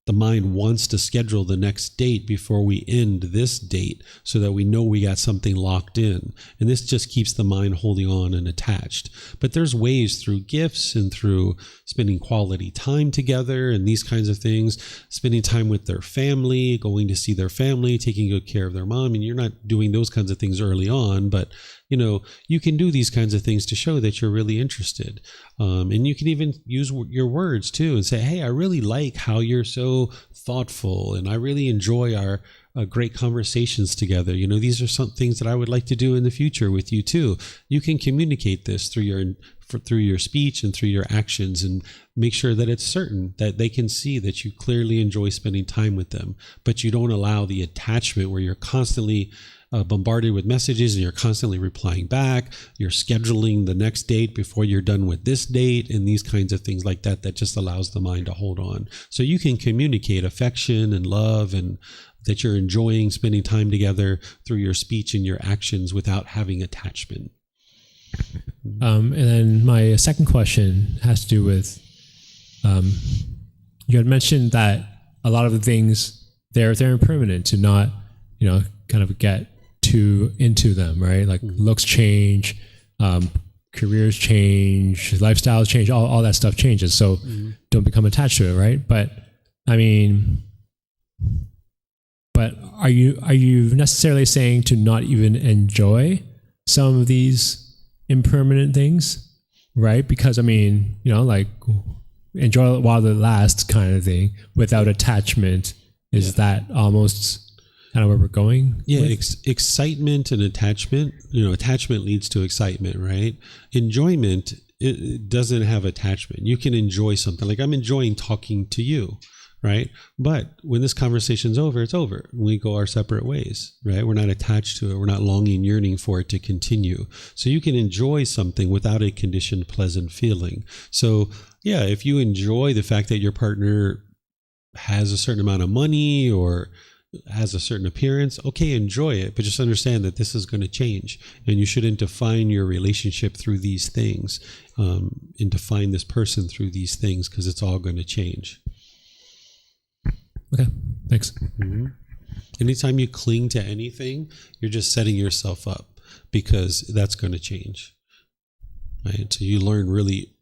the mind wants to schedule the next date before we end this date so that we know we got something locked in. And this just keeps the mind holding on and attached. But there's ways through gifts and through spending quality time together and these kinds of things, spending time with their family, going to see their family, taking good care of their mom. And you're not doing those kinds of things early on, but you can do these kinds of things to show that you're really interested. And you can even use your words too and say, hey, I really like how you're so thoughtful and I really enjoy our great conversations together. These are some things that I would like to do in the future with you too. You can communicate this through your speech and through your actions and make sure that it's certain that they can see that you clearly enjoy spending time with them, but you don't allow the attachment where you're constantly bombarded with messages and you're constantly replying back. You're scheduling the next date before you're done with this date, and these kinds of things like that just allows the mind to hold on. So you can communicate affection and love and that you're enjoying spending time together through your speech and your actions without having attachment. And then my second question has to do with, you had mentioned that a lot of the things they're impermanent, to not, kind of get too into them, right? Like looks change, careers change, lifestyles change, all that stuff changes. So don't become attached to it, right? But I mean, are you necessarily saying to not even enjoy some of these impermanent things, right? Because I mean, like enjoy it while it lasts kind of thing without attachment. Is that almost kind of where we're going? Yeah, excitement and attachment. Attachment leads to excitement, right? Enjoyment, it doesn't have attachment. You can enjoy something. Like I'm enjoying talking to you, right? But when this conversation's over, it's over. We go our separate ways, right? We're not attached to it. We're not longing, yearning for it to continue. So you can enjoy something without a conditioned, pleasant feeling. So yeah, if you enjoy the fact that your partner has a certain amount of money or has a certain appearance, okay, enjoy it, but just understand that this is going to change, and you shouldn't define your relationship through these things, and define this person through these things, because it's all going to change. Okay, thanks. Mm-hmm. Anytime you cling to anything, you're just setting yourself up, because that's going to change, right? So you learn really,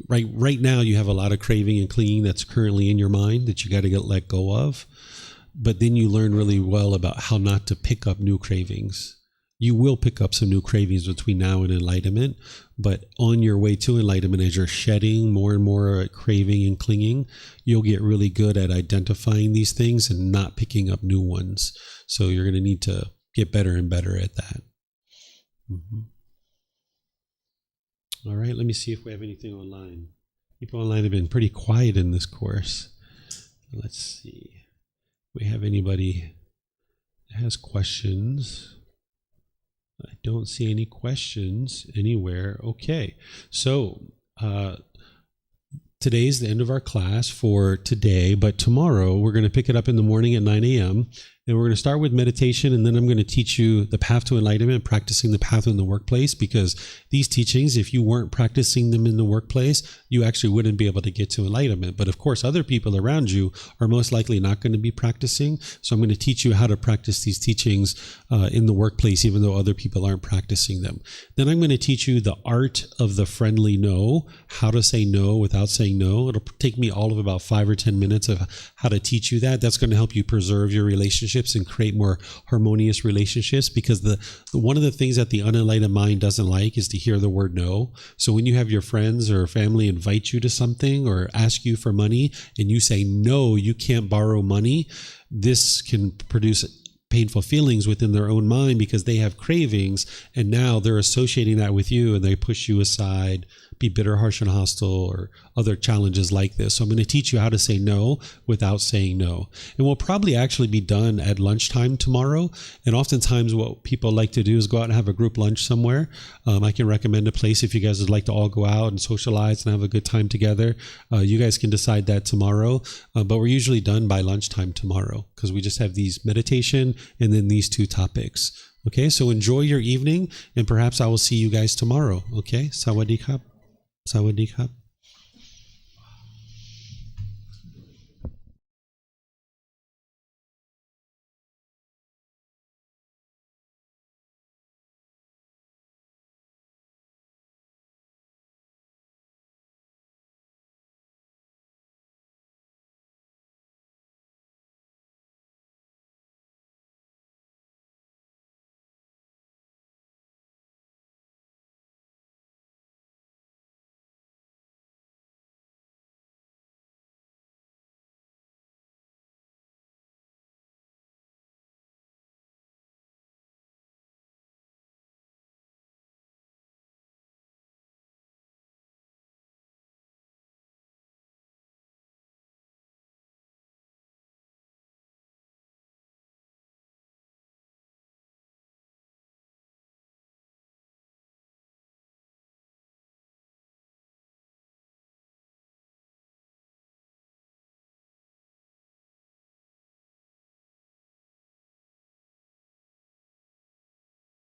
right now you have a lot of craving and clinging that's currently in your mind that you got to let go of. But then you learn really well about how not to pick up new cravings. You will pick up some new cravings between now and enlightenment, but on your way to enlightenment, as you're shedding more and more craving and clinging, you'll get really good at identifying these things and not picking up new ones. So you're going to need to get better and better at that. Mm-hmm. All right, let me see if we have anything online. People online have been pretty quiet in this course. Let's see. We have anybody that has questions? I don't see any questions anywhere. Okay, so today's the end of our class for today, but tomorrow we're going to pick it up in the morning at 9 a.m. And we're going to start with meditation, and then I'm going to teach you the path to enlightenment, practicing the path in the workplace, because these teachings, if you weren't practicing them in the workplace, you actually wouldn't be able to get to enlightenment. But of course, other people around you are most likely not going to be practicing. So I'm going to teach you how to practice these teachings in the workplace, even though other people aren't practicing them. Then I'm going to teach you the art of the friendly no, how to say no without saying no. It'll take me all of about 5 or 10 minutes of how to teach you that. That's going to help you preserve your relationship and create more harmonious relationships, because the one of the things that the unenlightened mind doesn't like is to hear the word no. So when you have your friends or family invite you to something or ask you for money and you say no, you can't borrow money, this can produce painful feelings within their own mind, because they have cravings and now they're associating that with you and they push you aside, be bitter, harsh, and hostile, or other challenges like this. So I'm going to teach you how to say no without saying no. And we'll probably actually be done at lunchtime tomorrow. And oftentimes what people like to do is go out and have a group lunch somewhere. I can recommend a place if you guys would like to all go out and socialize and have a good time together. You guys can decide that tomorrow. But we're usually done by lunchtime tomorrow, because we just have these meditation and then these 2 topics. Okay, so enjoy your evening, and perhaps I will see you guys tomorrow. Okay, Sawadee Khap. Sawadee Khap.